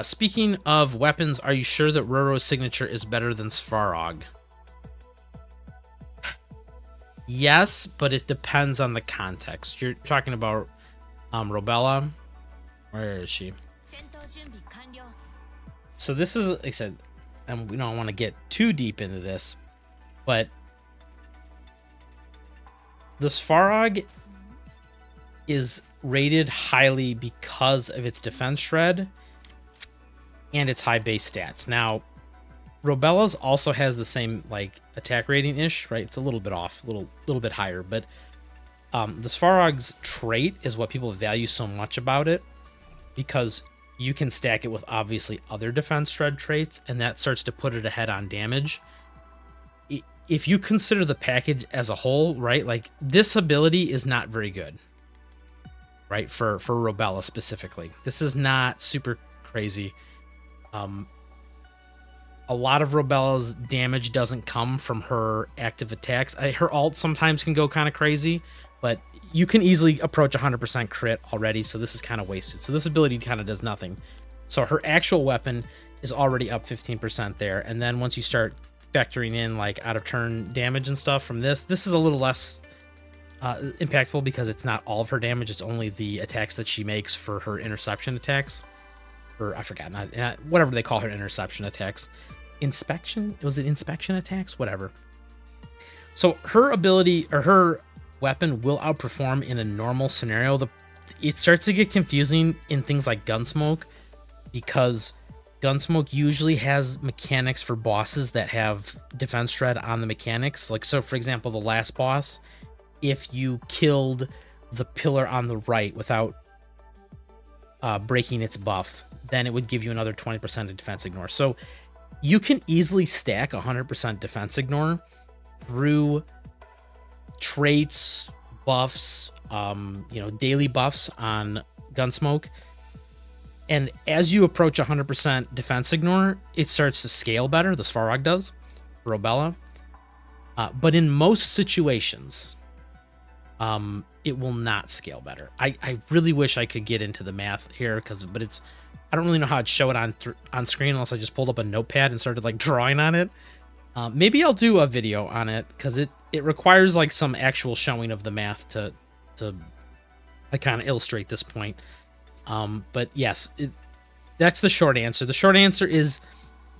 Speaking of weapons, are you sure that Roro's signature is better than Svarog? Yes, but it depends on the context. You're talking about Robella. Where is she? So this is, like I said, and we don't want to get too deep into this, but the Svarog is rated highly because of its defense shred and its high base stats. Now, Robella's also has the same like attack rating ish, right? It's a little bit off, a little bit higher, but the Svarog's trait is what people value so much about it, because you can stack it with obviously other defense shred traits, and that starts to put it ahead on damage. If you consider the package as a whole, right, like this ability is not very good, right, for Robella specifically. This is not super crazy. A lot of Robella's damage doesn't come from her active attacks. Her ult sometimes can go kind of crazy, but you can easily approach 100% crit already, so this is kind of wasted. So this ability kind of does nothing. So her actual weapon is already up 15% there, and then once you start factoring in like out of turn damage and stuff from this is a little less impactful, because it's not all of her damage, it's only the attacks that she makes for her interception attacks, or I forgot, not whatever they call her interception attacks. Was it inspection attacks? Whatever. So her ability, or her weapon, will outperform in a normal scenario. It starts to get confusing in things like Gunsmoke, because Gunsmoke usually has mechanics for bosses that have defense shred on the mechanics. Like, so for example, the last boss, if you killed the pillar on the right without breaking its buff, then it would give you another 20% of defense ignore. So you can easily stack 100% defense ignore through traits, buffs, daily buffs on Gunsmoke. And as you approach 100% defense ignore, it starts to scale better. The Svarog does, Robella. But in most situations, it will not scale better. I really wish I could get into the math here, but I don't really know how to show it on screen unless I just pulled up a notepad and started like drawing on it. Maybe I'll do a video on it, because it requires like some actual showing of the math to kind of illustrate this point. But yes, that's the short answer. The short answer is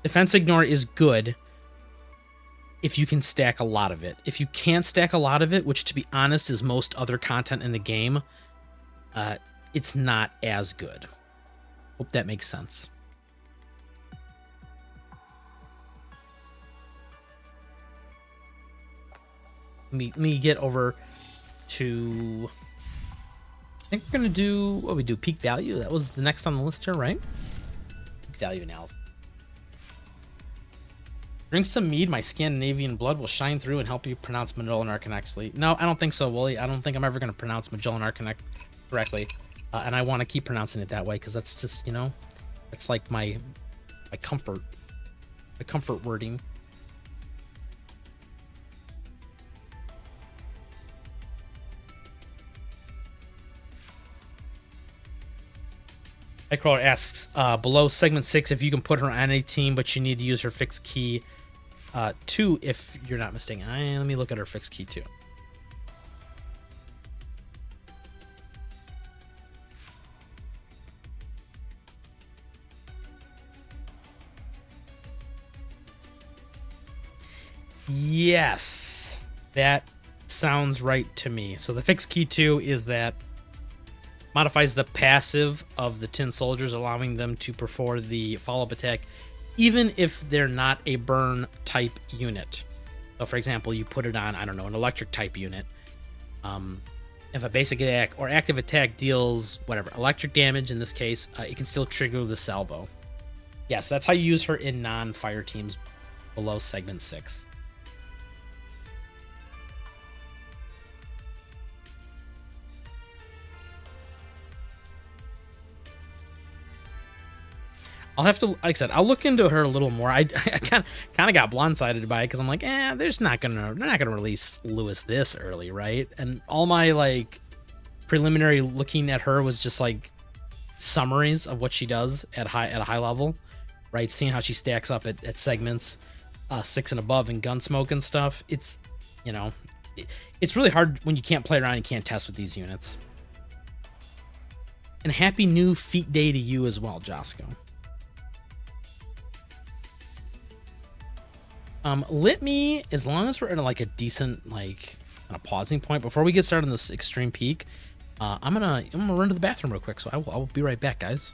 defense ignore is good if you can stack a lot of it. If you can't stack a lot of it, which to be honest is most other content in the game, it's not as good. Hope that makes sense. Let me get over to, I think we're gonna do what we do, peak value. That was the next on the list here, right? Peak value analysis. Drink some mead, my Scandinavian blood will shine through and help you pronounce Magellan Arcanaxly. No, I don't think so, Wooly. I don't think I'm ever gonna pronounce Magellan Arcanax correctly. And I want to keep pronouncing it that way, because that's just, it's like my comfort wording. Nightcrawler asks, below segment 6, if you can put her on any team, but you need to use her fixed key 2 if you're not mistaken. Let me look at her fixed key 2. Yes, that sounds right to me. So the fixed key 2 is that modifies the passive of the tin soldiers, allowing them to perform the follow-up attack even if they're not a burn type unit. So for example, you put it on, I don't know, an electric type unit. If a basic attack or active attack deals whatever electric damage, in this case, it can still trigger the salvo. Yes, that's how you use her in non-fire teams below segment 6. I'll have to, like I said, I'll look into her a little more. I kind of got blindsided by it, because I'm like, they're not gonna release Lewis this early, right? And all my like preliminary looking at her was just like summaries of what she does at a high level, right? Seeing how she stacks up at segments 6 and above in Gunsmoke and stuff. It's, it's really hard when you can't play around and can't test with these units. And happy new feet day to you as well, Josco. Let me, as long as we're in like a decent, like, kind of pausing point before we get started on this extreme peak, I'm gonna run to the bathroom real quick, so I will be right back, guys.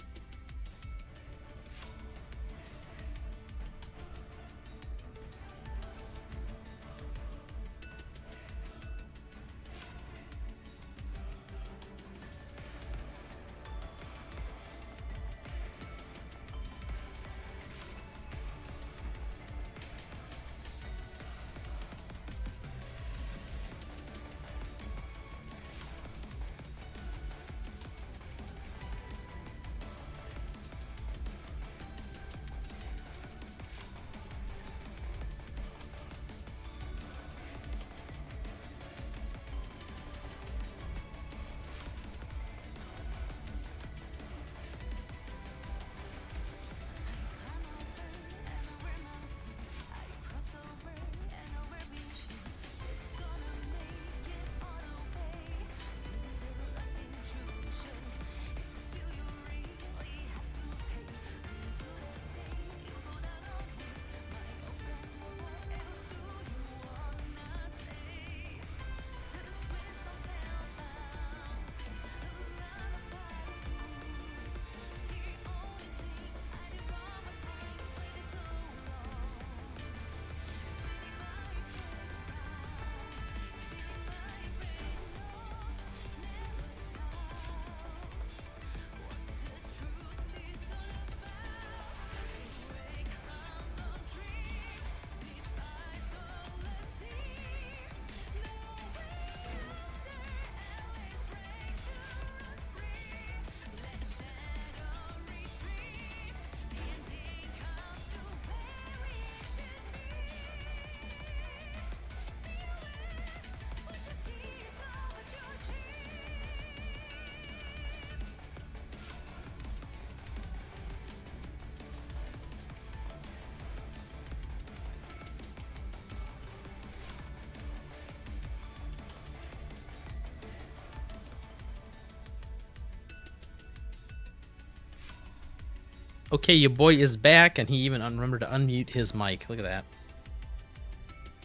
Okay, your boy is back, and he even remembered to unmute his mic. Look at that.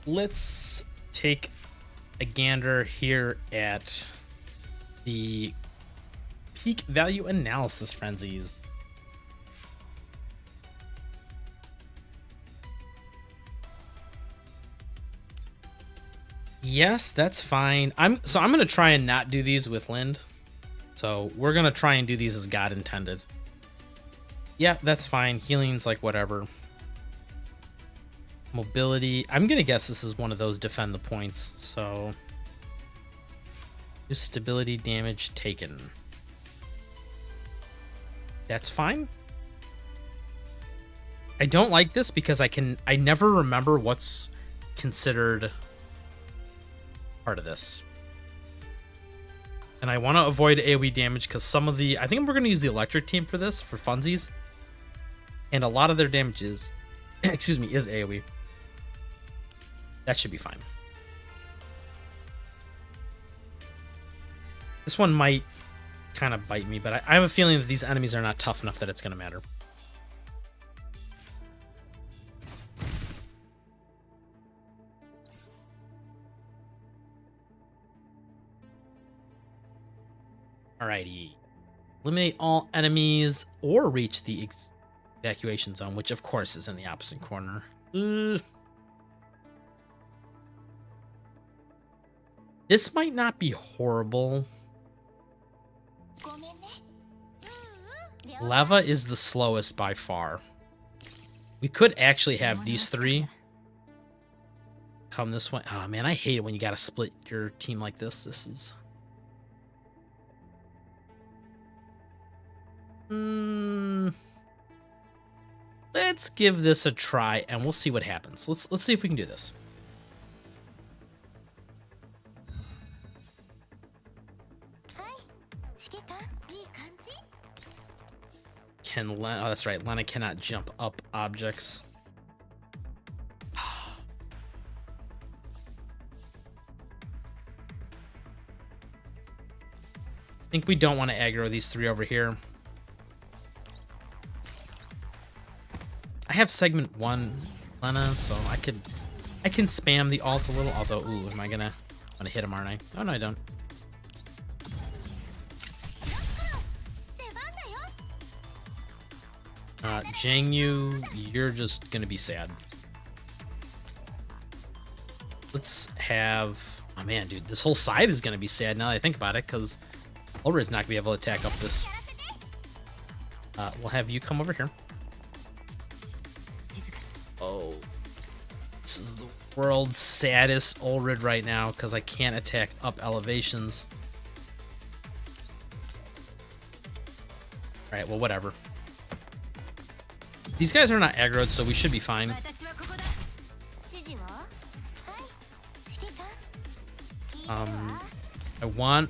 Let's take a gander here at the peak value analysis frenzies. Yes, that's fine. I'm gonna try and not do these with Lind. So we're gonna try and do these as God intended. Yeah, that's fine. Healing's like whatever. Mobility. I'm gonna guess this is one of those defend the points. So just stability damage taken. That's fine. I don't like this because I never remember what's considered part of this. And I want to avoid AoE damage because some of the... I think we're going to use the electric team for this, for funsies. And a lot of their damage is... excuse me, is AoE. That should be fine. This one might kind of bite me, but I have a feeling that these enemies are not tough enough that it's going to matter. Alrighty. Eliminate all enemies or reach the evacuation zone, which of course is in the opposite corner. This might not be horrible. Lava is the slowest by far. We could actually have these three come this way. Oh man, I hate it when you gotta split your team like this. This is... let's give this a try and we'll see what happens. Let's see if we can do this. Oh, that's right. Lena cannot jump up objects. I think we don't want to aggro these three over here. I have segment 1 Lena, so I can spam the ult a little. Although, ooh, am I gonna hit him? Aren't I? Oh no, I don't. Jangyu, you're just gonna be sad. Let's have... Oh man, dude, this whole side is gonna be sad now that I think about it, because Ulrid's not gonna be able to attack up this. We'll have you come over here. Oh. This is the world's saddest Ulrid right now, because I can't attack up elevations. Alright, well, whatever. These guys are not aggroed, so we should be fine. I want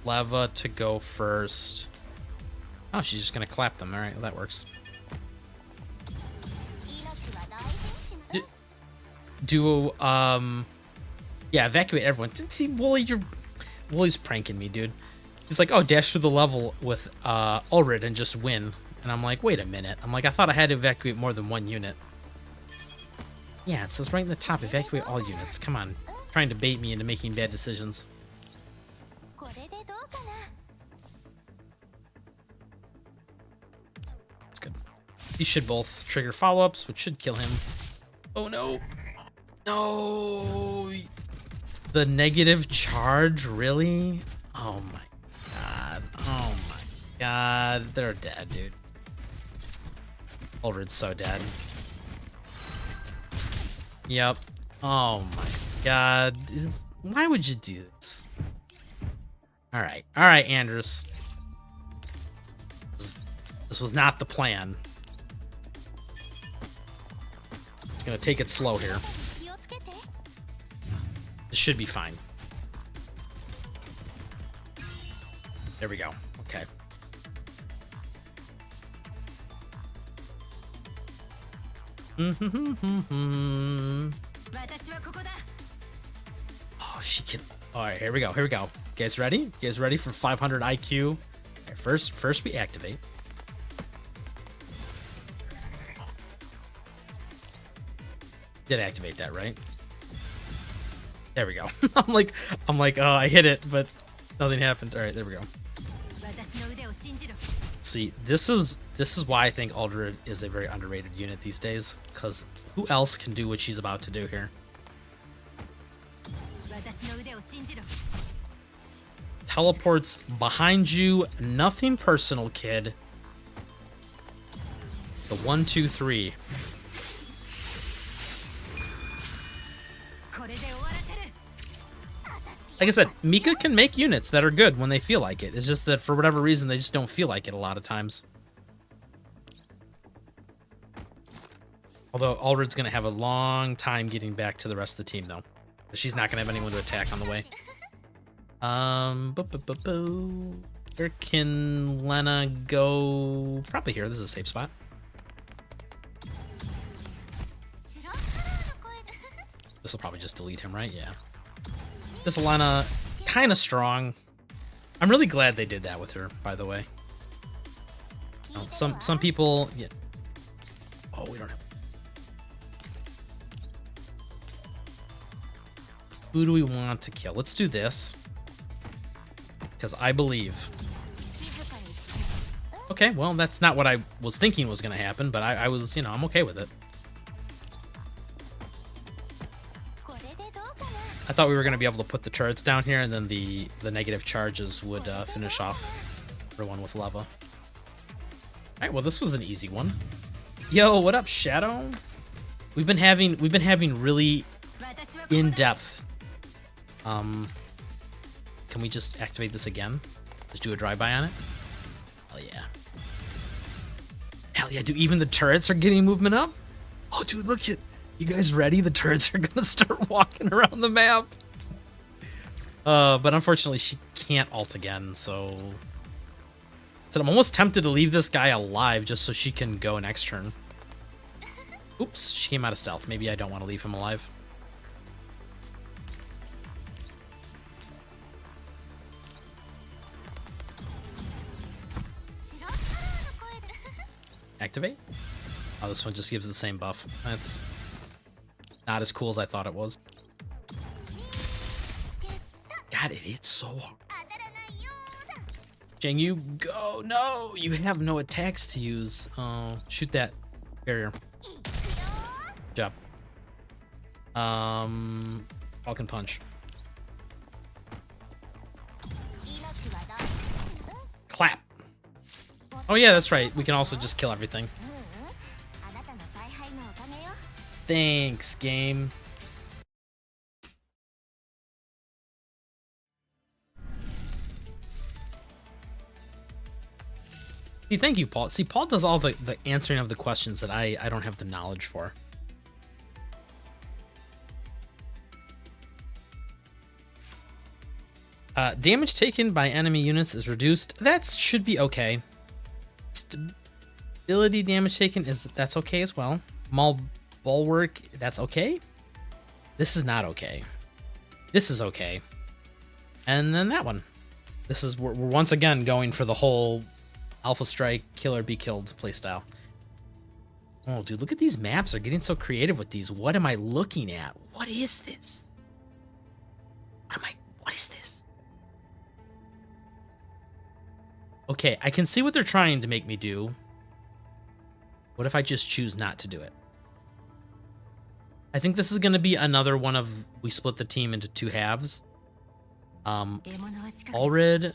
Leva to go first. Oh, she's just gonna clap them. Alright, well, that works. Yeah, evacuate everyone. See, Wooly, Wooly's pranking me, dude. He's like, oh, dash through the level with Ulrid and just win. And I'm like, wait a minute. I'm like, I thought I had to evacuate more than one unit. Yeah, it says right in the top, evacuate all units. Come on. Trying to bait me into making bad decisions. That's good. These should both trigger follow-ups, which should kill him. Oh, no. No. The negative charge, really? Oh, my God. Oh, my God. They're dead, dude. Ulrid's so dead. Yep. Oh my God. Why would you do this? Alright. Alright, Andrus. This was not the plan. Just gonna take it slow here. This should be fine. There we go. Okay. Oh, she can. All right, here we go. Here we go. You guys ready? You guys ready for 500 IQ? Right, first we activate. Did activate that, right? There we go. I'm like, oh, I hit it, but nothing happened. All right, there we go. See, this is why I think Ulrid is a very underrated unit these days, because who else can do what she's about to do here? Teleports behind you. Nothing personal, kid. The 1, 2, 3. Like I said, Mika can make units that are good when they feel like it. It's just that for whatever reason, they just don't feel like it a lot of times. Although Ulrid's going to have a long time getting back to the rest of the team, though. She's not going to have anyone to attack on the way. Where can Lena go? Probably here. This is a safe spot. This will probably just delete him, right? Yeah. This Lena, kind of strong. I'm really glad they did that with her, by the way. Oh, some people, yeah. Oh, we don't have. Who do we want to kill? Let's do this. Because I believe. Okay, well, that's not what I was thinking was going to happen, but I was, you know, I'm okay with it. I thought we were going to be able to put the turrets down here, and then the negative charges would finish off everyone with lava. All right, well, this was an easy one. Yo, what up, Shadow? We've been having really in-depth. Can we just activate this again? Just do a drive-by on it? Hell yeah. Hell yeah, dude, even the turrets are getting movement up? Oh, dude, look at... You guys ready? The turrets are gonna start walking around the map. But unfortunately, she can't ult again, so... I'm almost tempted to leave this guy alive just so she can go next turn. Oops, she came out of stealth. Maybe I don't want to leave him alive. Activate? Oh, this one just gives the same buff. That's not as cool as I thought it was. God, it hits so hard. Jang, you go. No, you have no attacks to use. Oh, shoot that barrier. Good job. Falcon punch. Clap. Oh yeah, that's right. We can also just kill everything. Thanks, game. See, thank you, Paul. See, Paul does all the answering of the questions that I don't have the knowledge for. Damage taken by enemy units is reduced. That should be okay. Stability damage taken that's okay as well. Maul bulwark, that's okay. This is not okay. This is okay. And then that one. This is we're once again going for the whole Alpha Strike, kill or be killed playstyle. Oh, dude, look at these maps. They're getting so creative with these. What am I looking at? What is this? What is this? Okay, I can see what they're trying to make me do. What if I just choose not to do it? I think this is going to be another one of we split the team into two halves. Allred.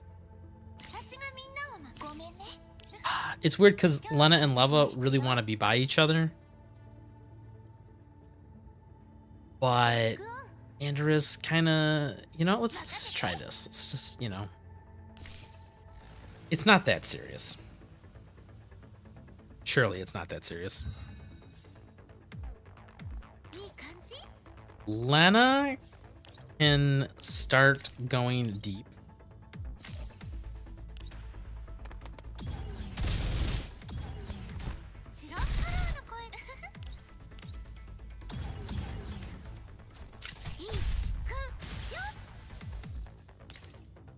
It's weird because Lena and Leva really want to be by each other. But Andorus kind of, let's try this. Let's just, it's not that serious. Surely it's not that serious. Lena can start going deep.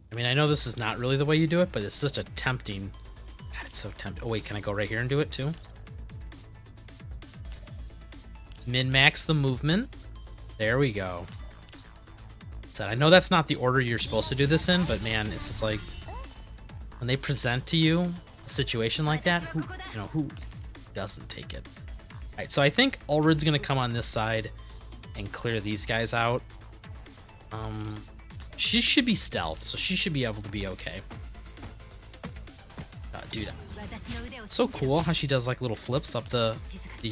I mean, I know this is not really the way you do it, but it's such a tempting... God, it's so tempting. Oh, wait, can I go right here and do it, too? Min-max the movement. There we go. So I know that's not the order you're supposed to do this in, but man, it's just like... When they present to you a situation like that, who doesn't take it? All right, so I think Ulrid's going to come on this side and clear these guys out. She should be stealth, so she should be able to be okay. Dude, so cool how she does like little flips up the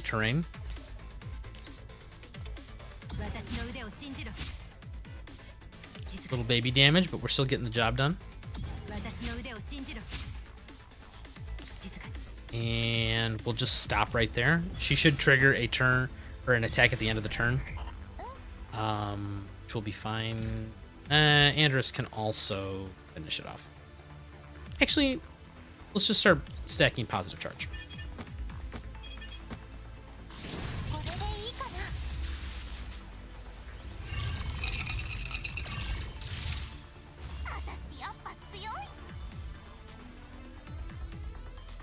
terrain. Little baby damage, but we're still getting the job done. And we'll just stop right there. She should trigger a turn or an attack at the end of the turn, which will be fine. Andorus can also finish it off. Actually, let's just start stacking positive charge.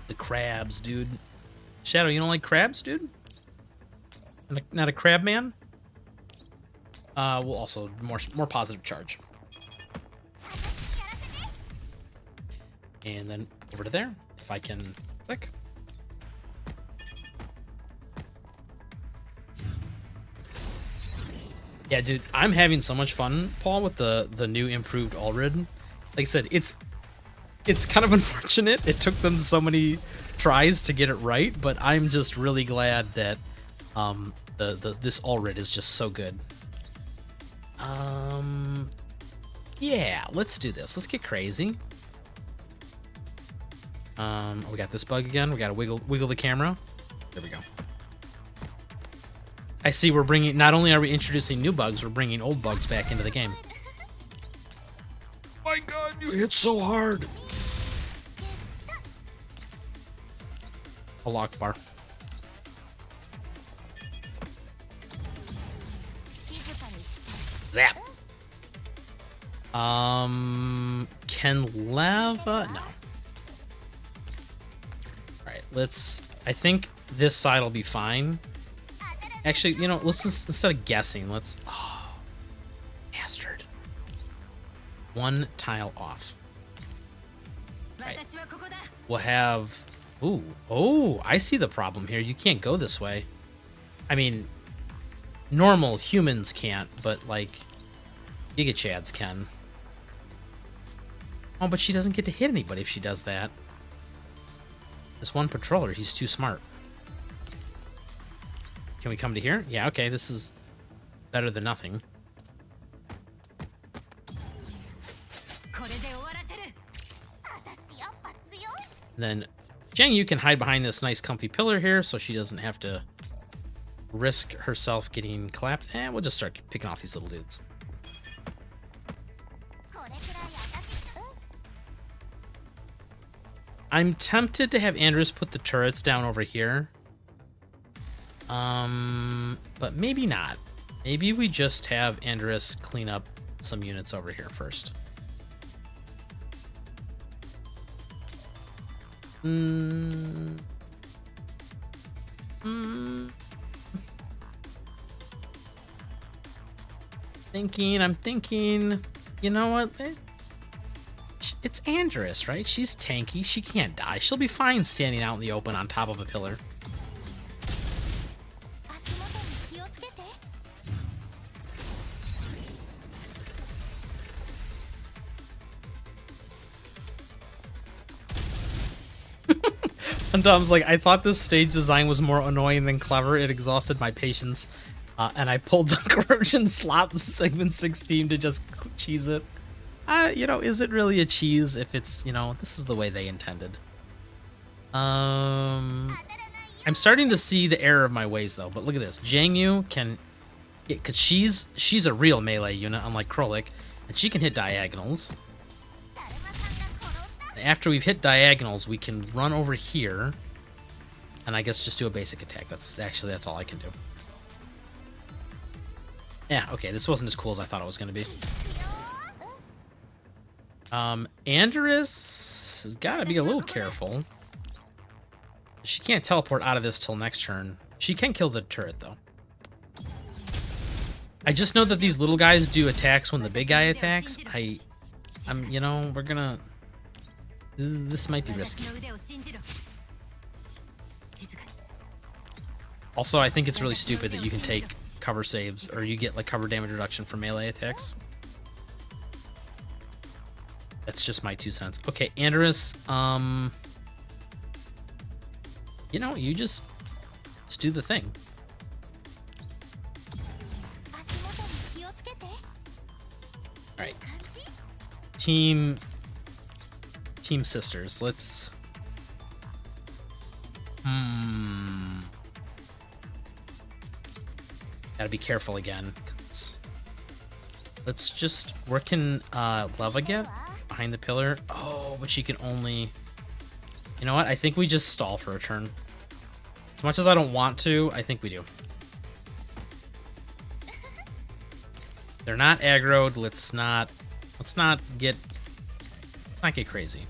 The crabs, dude. Shadow, you don't like crabs, dude? Not a crab man? We'll also more positive charge. And then over to there, if I can click. Yeah, dude, I'm having so much fun, Paul, with the new improved Allred. Like I said, it's kind of unfortunate. It took them so many tries to get it right, but I'm just really glad that this Allred is just so good. Yeah, let's do this. Let's get crazy. We got this bug again. We gotta wiggle the camera. There we go. I see we're bringing, not only are we introducing new bugs, we're bringing old bugs back into the game. My God, you hit so hard. Allah Akbar. Zap. Can lava? No. Alright, I think this side will be fine. Actually, let's just, instead of guessing, oh, bastard. One tile off. Right. We'll have... Ooh. Oh, I see the problem here. You can't go this way. I mean, normal humans can't, but, like, Giga Chads can. Oh, but she doesn't get to hit anybody if she does that. This one patroller, he's too smart. Can we come to here? Yeah, okay, this is better than nothing. Then Jiang Yu can hide behind this nice comfy pillar here so she doesn't have to risk herself getting clapped. And we'll just start picking off these little dudes. I'm tempted to have Andres put the turrets down over here. But maybe not. Maybe we just have Andres clean up some units over here first. I'm thinking, you know what? It's Andres, right? She's tanky. She can't die. She'll be fine standing out in the open on top of a pillar. And Dom's like, I thought this stage design was more annoying than clever. It exhausted my patience. And I pulled the corrosion slop segment 16 to just cheese it. You know, is it really a cheese if it's, you know, this is the way they intended? I'm starting to see the error of my ways, though. But look at this. Jiang Yu can... Because she's a real melee unit, unlike Krolik. And she can hit diagonals. After we've hit diagonals, we can run over here. And I guess just do a basic attack. That's all I can do. Yeah, okay, this wasn't as cool as I thought it was going to be. Andres has got to be a little careful. She can't teleport out of this till next turn. She can kill the turret, though. I just know that these little guys do attacks when the big guy attacks. You know, we're gonna... This might be risky. Also, I think it's really stupid that you can take cover saves, or you get, like, cover damage reduction from melee attacks. That's just my 2 cents. Okay, Andres, you know, you just do the thing. Alright. Team sisters, let's... Gotta be careful again. Let's just... Where can Leva get? Behind the pillar? Oh, but she can only... You know what? I think we just stall for a turn. As much as I don't want to, I think we do. They're not aggroed. Let's not get crazy.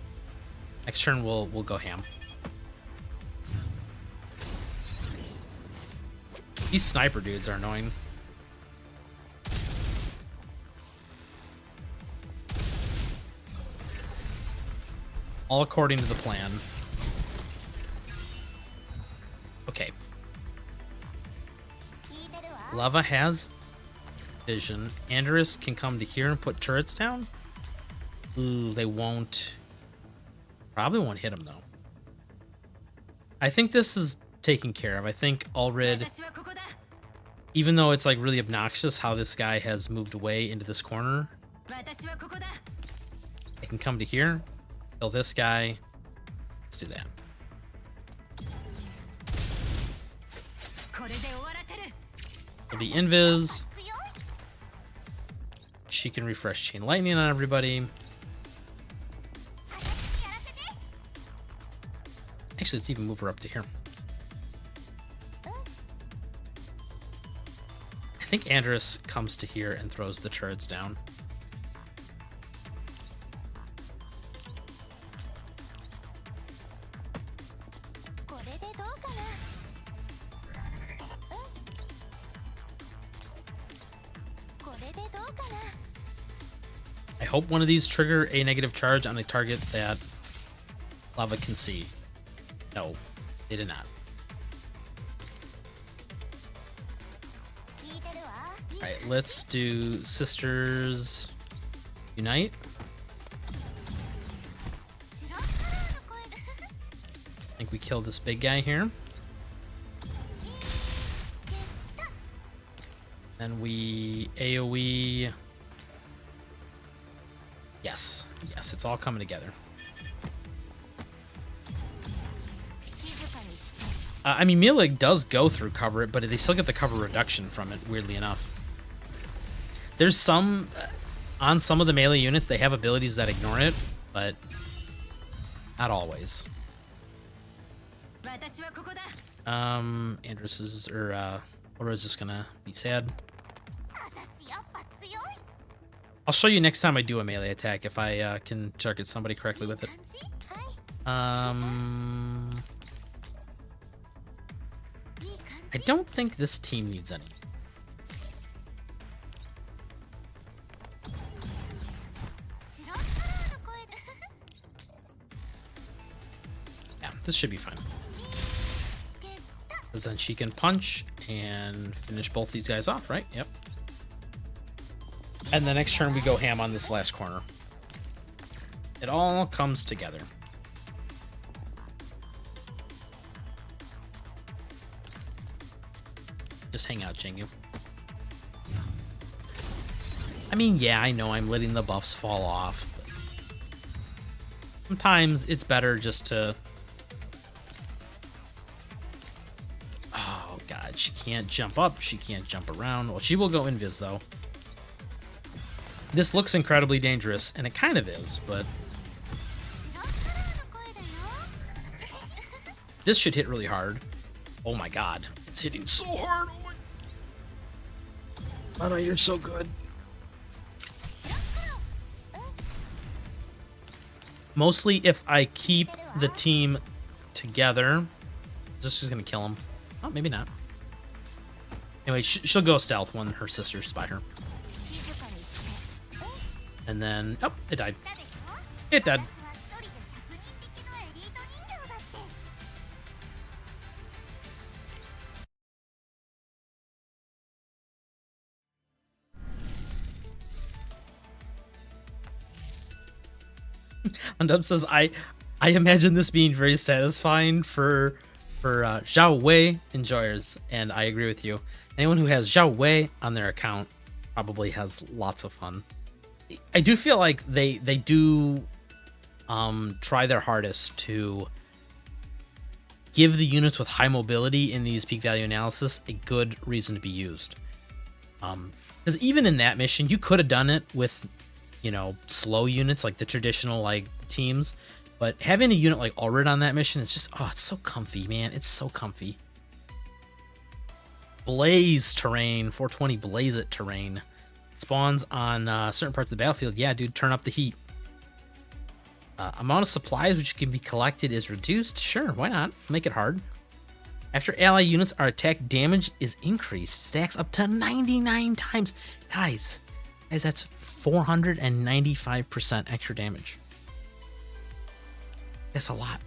Next turn we'll go ham. These sniper dudes are annoying. All according to the plan. Okay. Lava has vision. Andres can come to here and put turrets down. Ooh, they won't. Probably won't hit him, though. I think this is taken care of. I think Allred, even though it's like really obnoxious how this guy has moved away into this corner, I can come to here, kill this guy. Let's do that. It'll be invis. She can refresh chain lightning on everybody. Actually, let's even move her up to here. I think Andres comes to here and throws the turrets down. I hope one of these trigger a negative charge on a target that Lava concede. No, they did not. Alright, let's do Sisters Unite. I think we kill this big guy here. Then we AoE. Yes, yes, it's all coming together. I mean, melee does go through cover it, but they still get the cover reduction from it, weirdly enough. There's some, on some of the melee units, they have abilities that ignore it, but not always. Andrus is, or Laura's just gonna be sad. I'll show you next time I do a melee attack if I can target somebody correctly with it. I don't think this team needs any. Yeah, this should be fine. Because then she can punch and finish both these guys off, right? Yep. And the next turn we go ham on this last corner. It all comes together. Just hang out, Jingu. I mean, yeah, I know I'm letting the buffs fall off, but sometimes it's better just to... Oh, God, she can't jump up. She can't jump around. Well, she will go invis, though. This looks incredibly dangerous, and it kind of is, but... This should hit really hard. Oh my god. It's hitting so hard. Oh my... Lana, you're so good. Mostly if I keep the team together... This is gonna kill him. Oh, maybe not. Anyway, she'll go stealth when her sisters spy her. And then... Oh, it died. It died. Undub says, I imagine this being very satisfying for Zhao Wei enjoyers, and I agree with you. Anyone who has Zhao Wei on their account probably has lots of fun. I do feel like they do try their hardest to give the units with high mobility in these peak value analysis a good reason to be used. Because even in that mission, you could have done it with, you know, slow units like the traditional like teams, but having a unit like Ulrid on that mission is just, oh, it's so comfy, man. It's so comfy. Blaze terrain, 420 blaze it terrain. Spawns on certain parts of the battlefield. Yeah, dude, turn up the heat. Amount of supplies which can be collected is reduced. Sure, why not? Make it hard. After ally units are attacked, damage is increased. Stacks up to 99 times. Guys, that's 495% extra damage. That's a lot.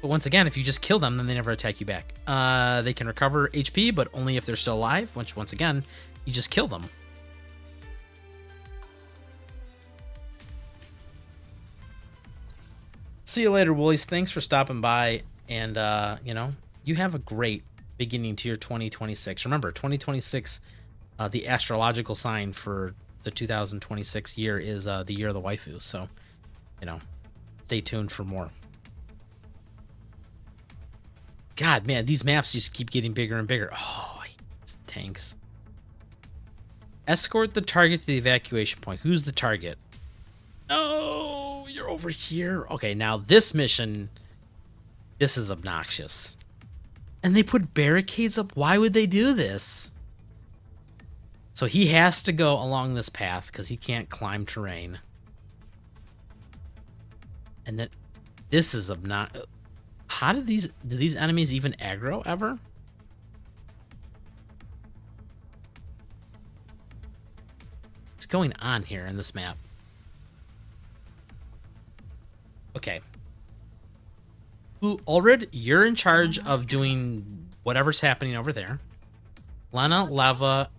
But once again, if you just kill them, then they never attack you back. They can recover HP, but only if they're still alive, which, once again, you just kill them. See you later, Woolies. Thanks for stopping by. And, you know, you have a great beginning to your 2026. Remember, 2026, the astrological sign for the 2026 year is the year of the waifu. So, you know, stay tuned for more. God, man, these maps just keep getting bigger and bigger. Oh, I hate these tanks. Escort the target to the evacuation point. Who's the target? Oh, you're over here. Okay, now this mission, this is obnoxious. And they put barricades up. Why would they do this? So he has to go along this path because he can't climb terrain. And then this is obnoxious. How do these enemies even aggro ever? What's going on here in this map? Okay, Okay. Ooh, Ulrid, you're in charge of doing whatever's happening over there. Lena, Lava.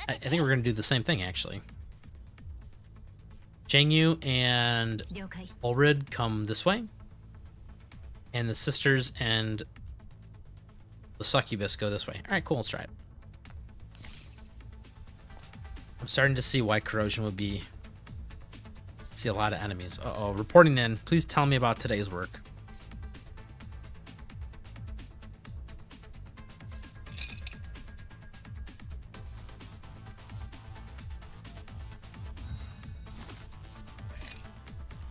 I think we're going to do the same thing, actually. Jangyu and Ulrid come this way. And the sisters and the succubus go this way. All right, cool. Let's try it. I'm starting to see why corrosion would be... See a lot of enemies. Uh-oh, reporting in. Please tell me about today's work.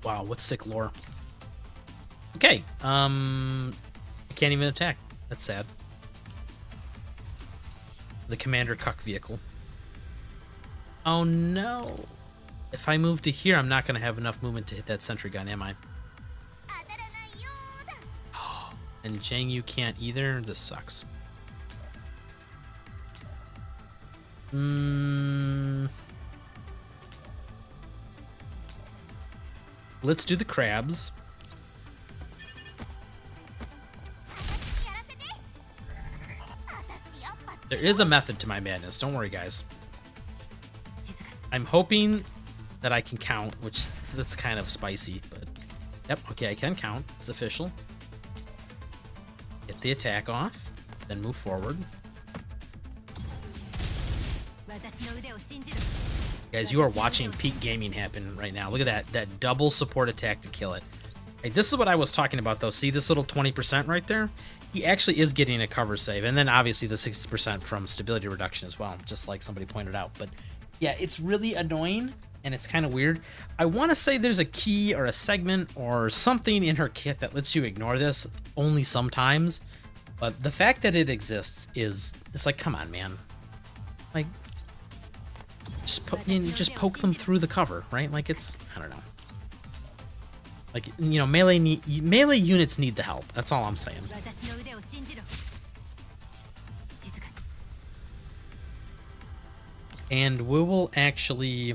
Wow, what sick lore. Okay, I can't even attack. That's sad. The Commander Cuck vehicle. Oh no. If I move to here, I'm not going to have enough movement to hit that sentry gun, am I? And Jangyu can't either. This sucks. Let's do the crabs. There is a method to my madness. Don't worry, guys. I'm hoping that I can count, which that's kind of spicy, but yep, okay, I can count. It's official. Get the attack off, then move forward. Guys, you are watching peak gaming happen right now. Look at that double support attack to kill it. Hey, this is what I was talking about, though. See this little 20% right there? He actually is getting a cover save, and then obviously the 60% from stability reduction as well, just like somebody pointed out. But yeah, it's really annoying, and it's kind of weird. I want to say there's a key or a segment or something in her kit that lets you ignore this only sometimes, but the fact that it exists it's like, come on, man. Like, just poke them through the cover, right? Like, it's, I don't know. Like, you know, melee units need the help. That's all I'm saying. And we will actually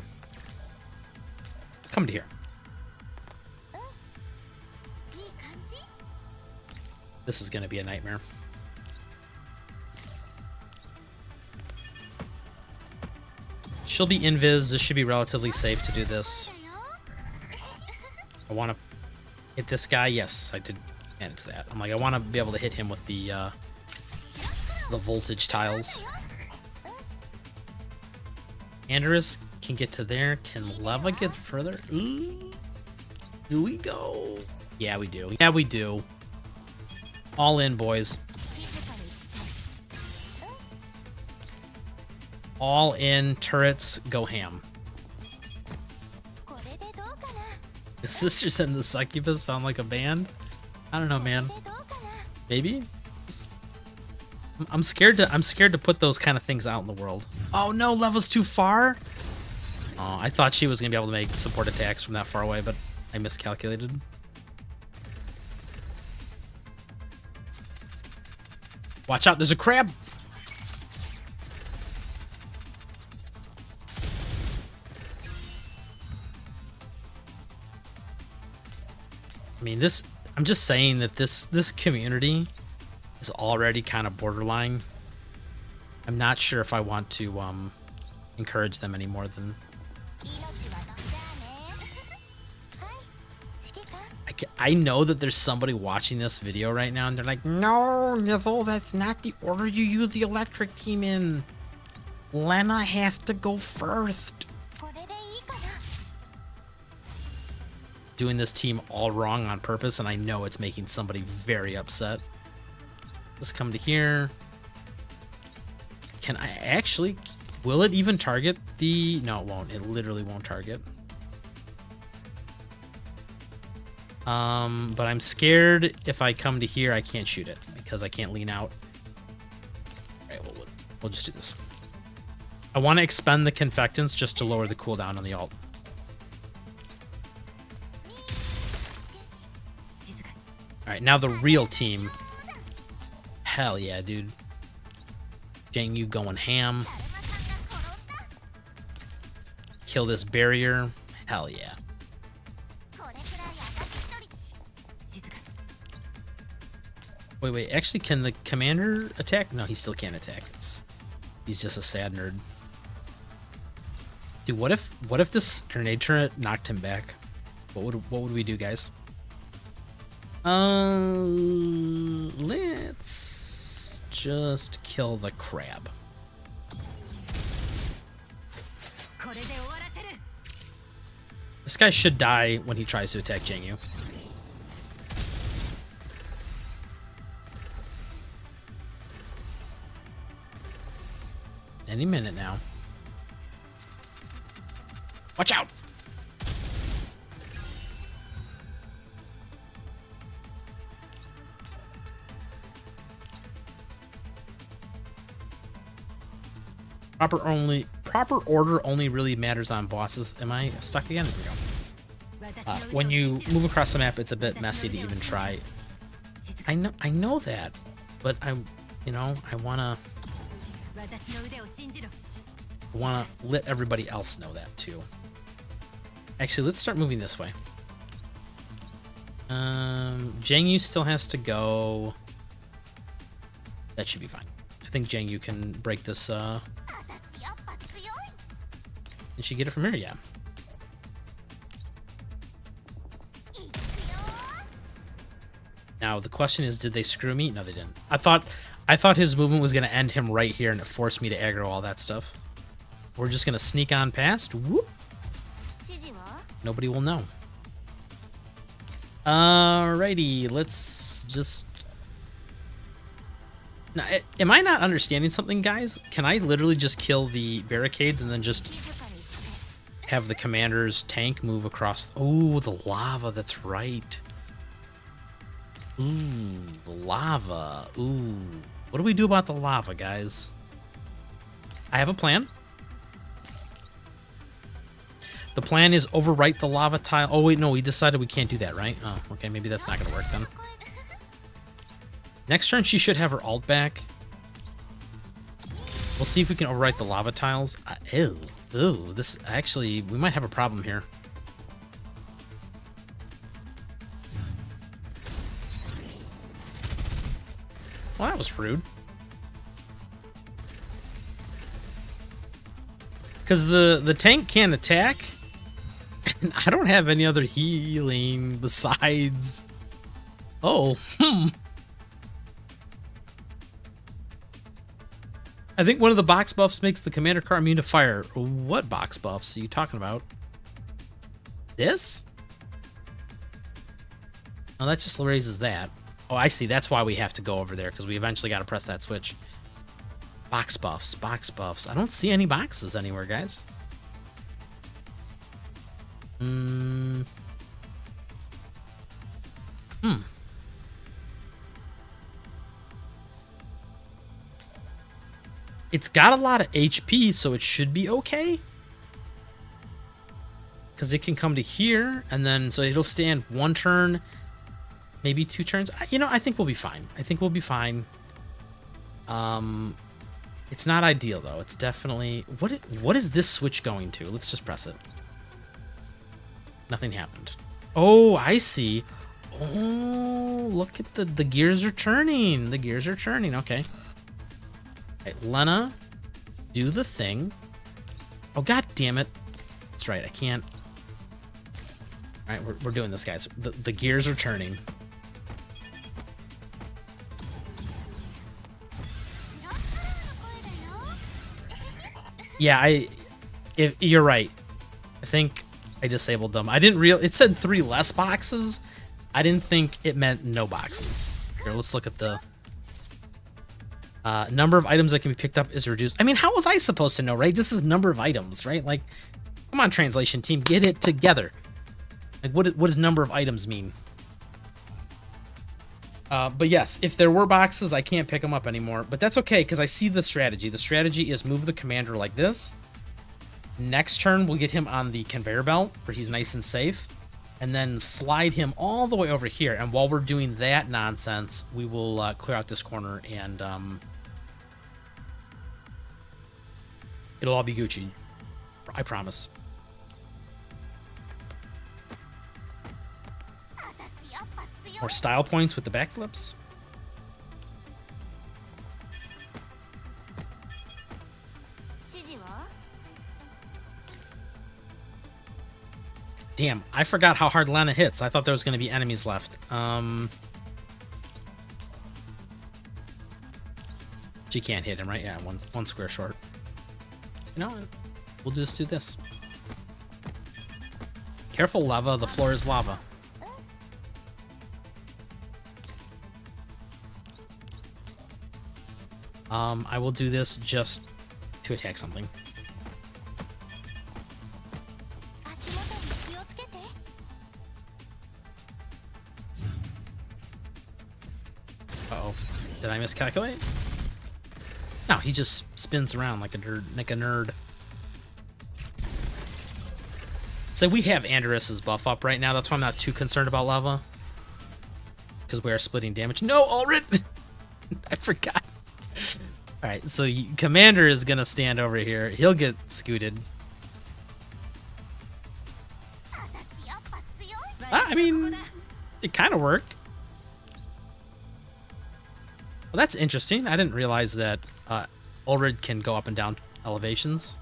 come to here. This is going to be a nightmare. She'll be invis. This should be relatively safe to do this. I want to hit this guy. Yes, I did manage that. I'm like, I want to be able to hit him with the voltage tiles. Andrus can get to there. Can Leva get further? Ooh. Do we go? Yeah, we do. Yeah, we do. All in, boys. All in, turrets, go ham. The sisters and the succubus sound like a band? I don't know, man. Maybe? I'm scared to put those kind of things out in the world. Oh no, Leva's too far? Oh, I thought she was gonna be able to make support attacks from that far away, but I miscalculated. Watch out, there's a crab! I mean, I'm just saying that this community is already kind of borderline. I'm not sure if I want to encourage them any more than... I know that there's somebody watching this video right now and they're like, no, Nizzle, that's not the order you use the electric team in. Lena has to go first. Doing this team all wrong on purpose, and I know it's making somebody very upset. Let's come to here. Can I actually... Will it even target the... No, it won't. It literally won't target. But I'm scared if I come to here, I can't shoot it because I can't lean out. All right, we'll just do this. I want to expend the confectants just to lower the cooldown on the ult. All right, now the real team. Hell yeah, dude. Jangyu going ham. Kill this barrier. Hell yeah. Wait. Actually, can the commander attack? No, he still can't attack. He's just a sad nerd. Dude, what if this grenade turret knocked him back? What would we do, guys? Let's just kill the crab. This guy should die when he tries to attack Jingyu. Any minute now. Watch out! Proper order only really matters on bosses. Am I stuck again? There we go. When you move across the map, it's a bit messy to even try. I know that, but I wanna let everybody else know that too. Actually, let's start moving this way. Jangyu still has to go. That should be fine. I think Jangyu can break this. Did she get it from here? Yeah. Now the question is, did they screw me? No, they didn't. I thought his movement was gonna end him right here, and it forced me to aggro all that stuff. We're just gonna sneak on past. Whoop. Nobody will know. Alrighty, let's just. Now, am I not understanding something, guys? Can I literally just kill the barricades and then just have the commander's tank move across? Oh, the lava, that's right. Ooh, the lava. Ooh. What do we do about the lava, guys? I have a plan. The plan is overwrite the lava tile. Oh, wait, no, we decided we can't do that, right? Oh, okay, maybe that's not going to work then. Next turn, she should have her ult back. We'll see if we can overwrite the lava tiles. Ew. This actually, we might have a problem here. Well, that was rude. Because the tank can't attack. And I don't have any other healing besides... Oh, I think one of the box buffs makes the commander car immune to fire. What box buffs are you talking about? This? Oh, that just raises that. Oh, I see. That's why we have to go over there, because we eventually got to press that switch. Box buffs, box buffs. I don't see any boxes anywhere, guys. It's got a lot of HP, so it should be okay. Because it can come to here, and then, so it'll stand one turn, maybe 2 turns. You know, I think we'll be fine. I think we'll be fine. It's not ideal, though. It's definitely... What is this switch going to? Let's just press it. Nothing happened. Oh, I see. Oh, look at the gears are turning. The gears are turning. Okay. All right, Lena, do the thing. Oh, god damn it. That's right, I can't. All right, we're doing this, guys. The gears are turning. Yeah, you're right. I think I disabled them. I didn't it said 3 less boxes. I didn't think it meant no boxes. Here, let's look at the number of items that can be picked up is reduced. I mean, how was I supposed to know, right? This is number of items, right? Like, come on, translation team, get it together. Like, what does number of items mean? But yes, if there were boxes, I can't pick them up anymore. But that's okay, because I see the strategy. The strategy is move the commander like this. Next turn, we'll get him on the conveyor belt, where he's nice and safe. And then slide him all the way over here. And while we're doing that nonsense, we will clear out this corner, and it'll all be Gucci. I promise. More style points with the backflips. Damn, I forgot how hard Lena hits. I thought there was going to be enemies left. She can't hit him, right? Yeah, one square short. You know, we'll just do this. Careful, lava. The floor is lava. I will do this just to attack something. Uh-oh. Did I miscalculate? No, he just spins around like a nerd. So we have Andrus's buff up right now. That's why I'm not too concerned about lava. Because we are splitting damage. No, Ulrid! I forgot. Alright, so Commander is going to stand over here. He'll get scooted. I mean, it kind of worked. Well, that's interesting. I didn't realize that Ulrid can go up and down elevations.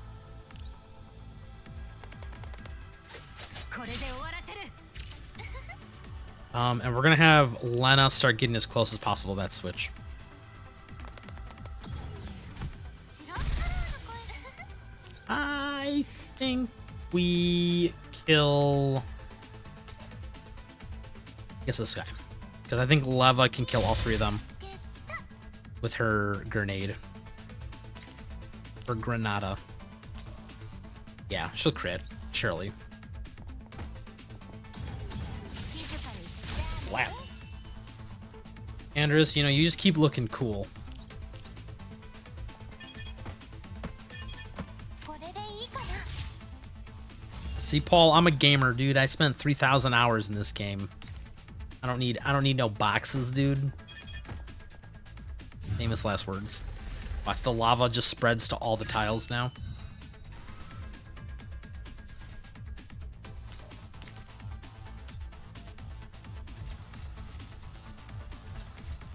And we're going to have Lena start getting as close as possible to that switch. I think we kill... I guess this guy. Because I think Leva can kill all three of them with her grenade. Or Granada. Yeah, she'll crit. Surely. Slap. Andrus, you know, you just keep looking cool. See, Paul, I'm a gamer, dude. I spent 3,000 hours in this game. I don't need no boxes, dude. Famous last words. Watch, the lava just spreads to all the tiles now.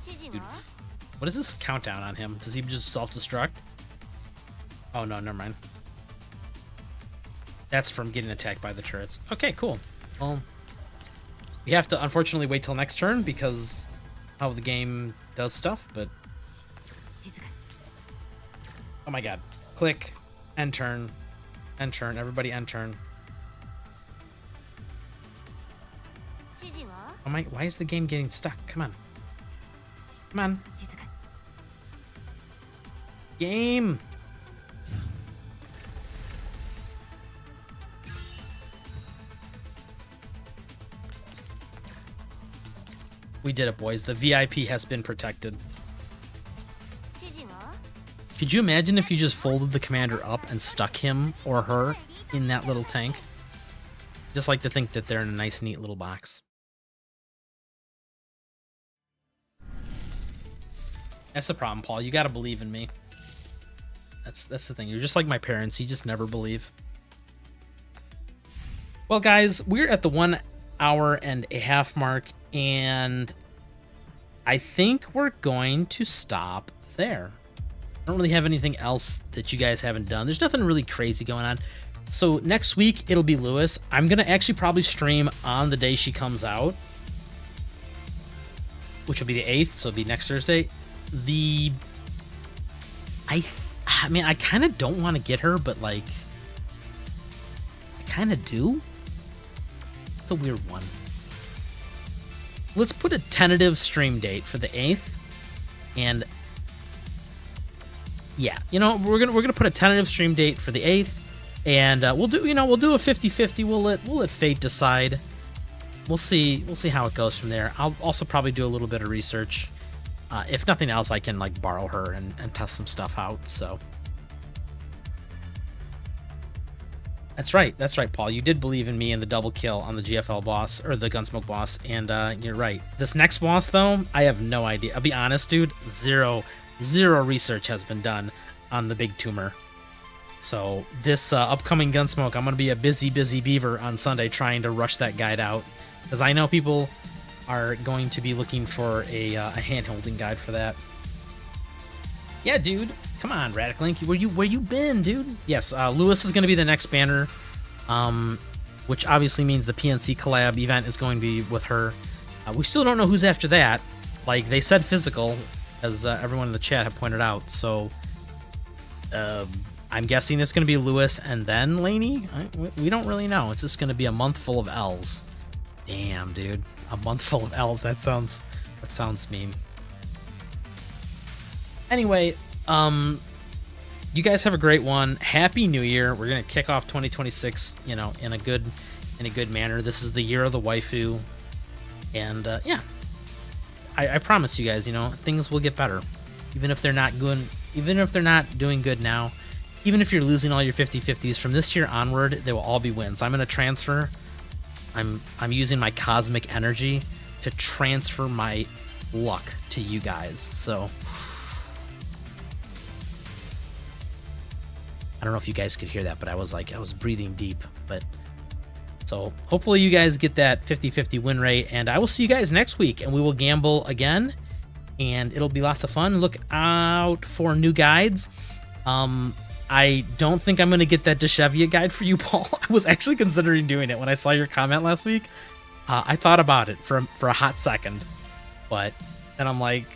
Dude, what is this countdown on him? Does he just self-destruct? Oh no, never mind. That's from getting attacked by the turrets. Okay, cool. Well, we have to unfortunately wait till next turn because how the game does stuff, but... Oh my god. Click. End turn. End turn. Everybody end turn. Oh my... Why is the game getting stuck? Come on. Come on. Game! We did it, boys. The VIP has been protected. Could you imagine if you just folded the commander up and stuck him or her in that little tank? Just like to think that they're in a nice, neat little box. That's the problem, Paul. You gotta believe in me. That's the thing. You're just like my parents. You just never believe. Well, guys, we're at the 1 hour and a half mark, and I think we're going to stop there. I don't really have anything else that you guys haven't done. There's nothing really crazy going on. So next week, it'll be Lewis. I'm going to actually probably stream on the day she comes out, which will be the 8th, so it'll be next Thursday. I mean, I kind of don't want to get her, but, like, I kind of do. It's a weird one. Let's put a tentative stream date for the 8th, and yeah, you know, we're gonna put a tentative stream date for the 8th, and we'll do a 50-50. We'll let fate decide. We'll see how it goes from there. I'll also probably do a little bit of research. If nothing else, I can like borrow her and test some stuff out. So that's right, Paul. You did believe in me in the double kill on the GFL boss or the Gunsmoke boss, and you're right. This next boss, though, I have no idea. I'll be honest, dude. Zero research has been done on the big tumor. So this upcoming Gunsmoke, I'm gonna be a busy beaver on Sunday trying to rush that guide out, because I know people are going to be looking for a hand-holding guide for that. Yeah, dude. Come on, Radic Link. Where you been, dude? Yes, Lewis is going to be the next banner, which obviously means the PNC collab event is going to be with her. We still don't know who's after that. Like, they said physical, as everyone in the chat have pointed out. So I'm guessing it's going to be Lewis and then Laney. We don't really know. It's just going to be a month full of L's. Damn, dude. A month full of L's. That sounds mean. Anyway, you guys have a great one. Happy New Year. We're going to kick off 2026, you know, in a good manner. This is the year of the waifu. And yeah. I promise you guys, you know, things will get better. Even if they're not good, even if they're not doing good now, even if you're losing all your 50-50s from this year onward, they will all be wins. I'm going to transfer. I'm using my cosmic energy to transfer my luck to you guys. So I don't know if you guys could hear that, but I was breathing deep. But so hopefully you guys get that 50-50 win rate, and I will see you guys next week, and we will gamble again, and it'll be lots of fun. Look out for new guides. I don't think I'm going to get that Deshevia guide for you, Paul. I was actually considering doing it when I saw your comment last week. I thought about it for a hot second, but then I'm like,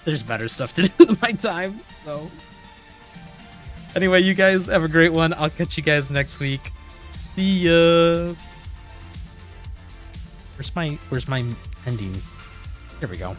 there's better stuff to do with my time. So anyway, you guys have a great one. I'll catch you guys next week. See ya. Where's my ending? Here we go.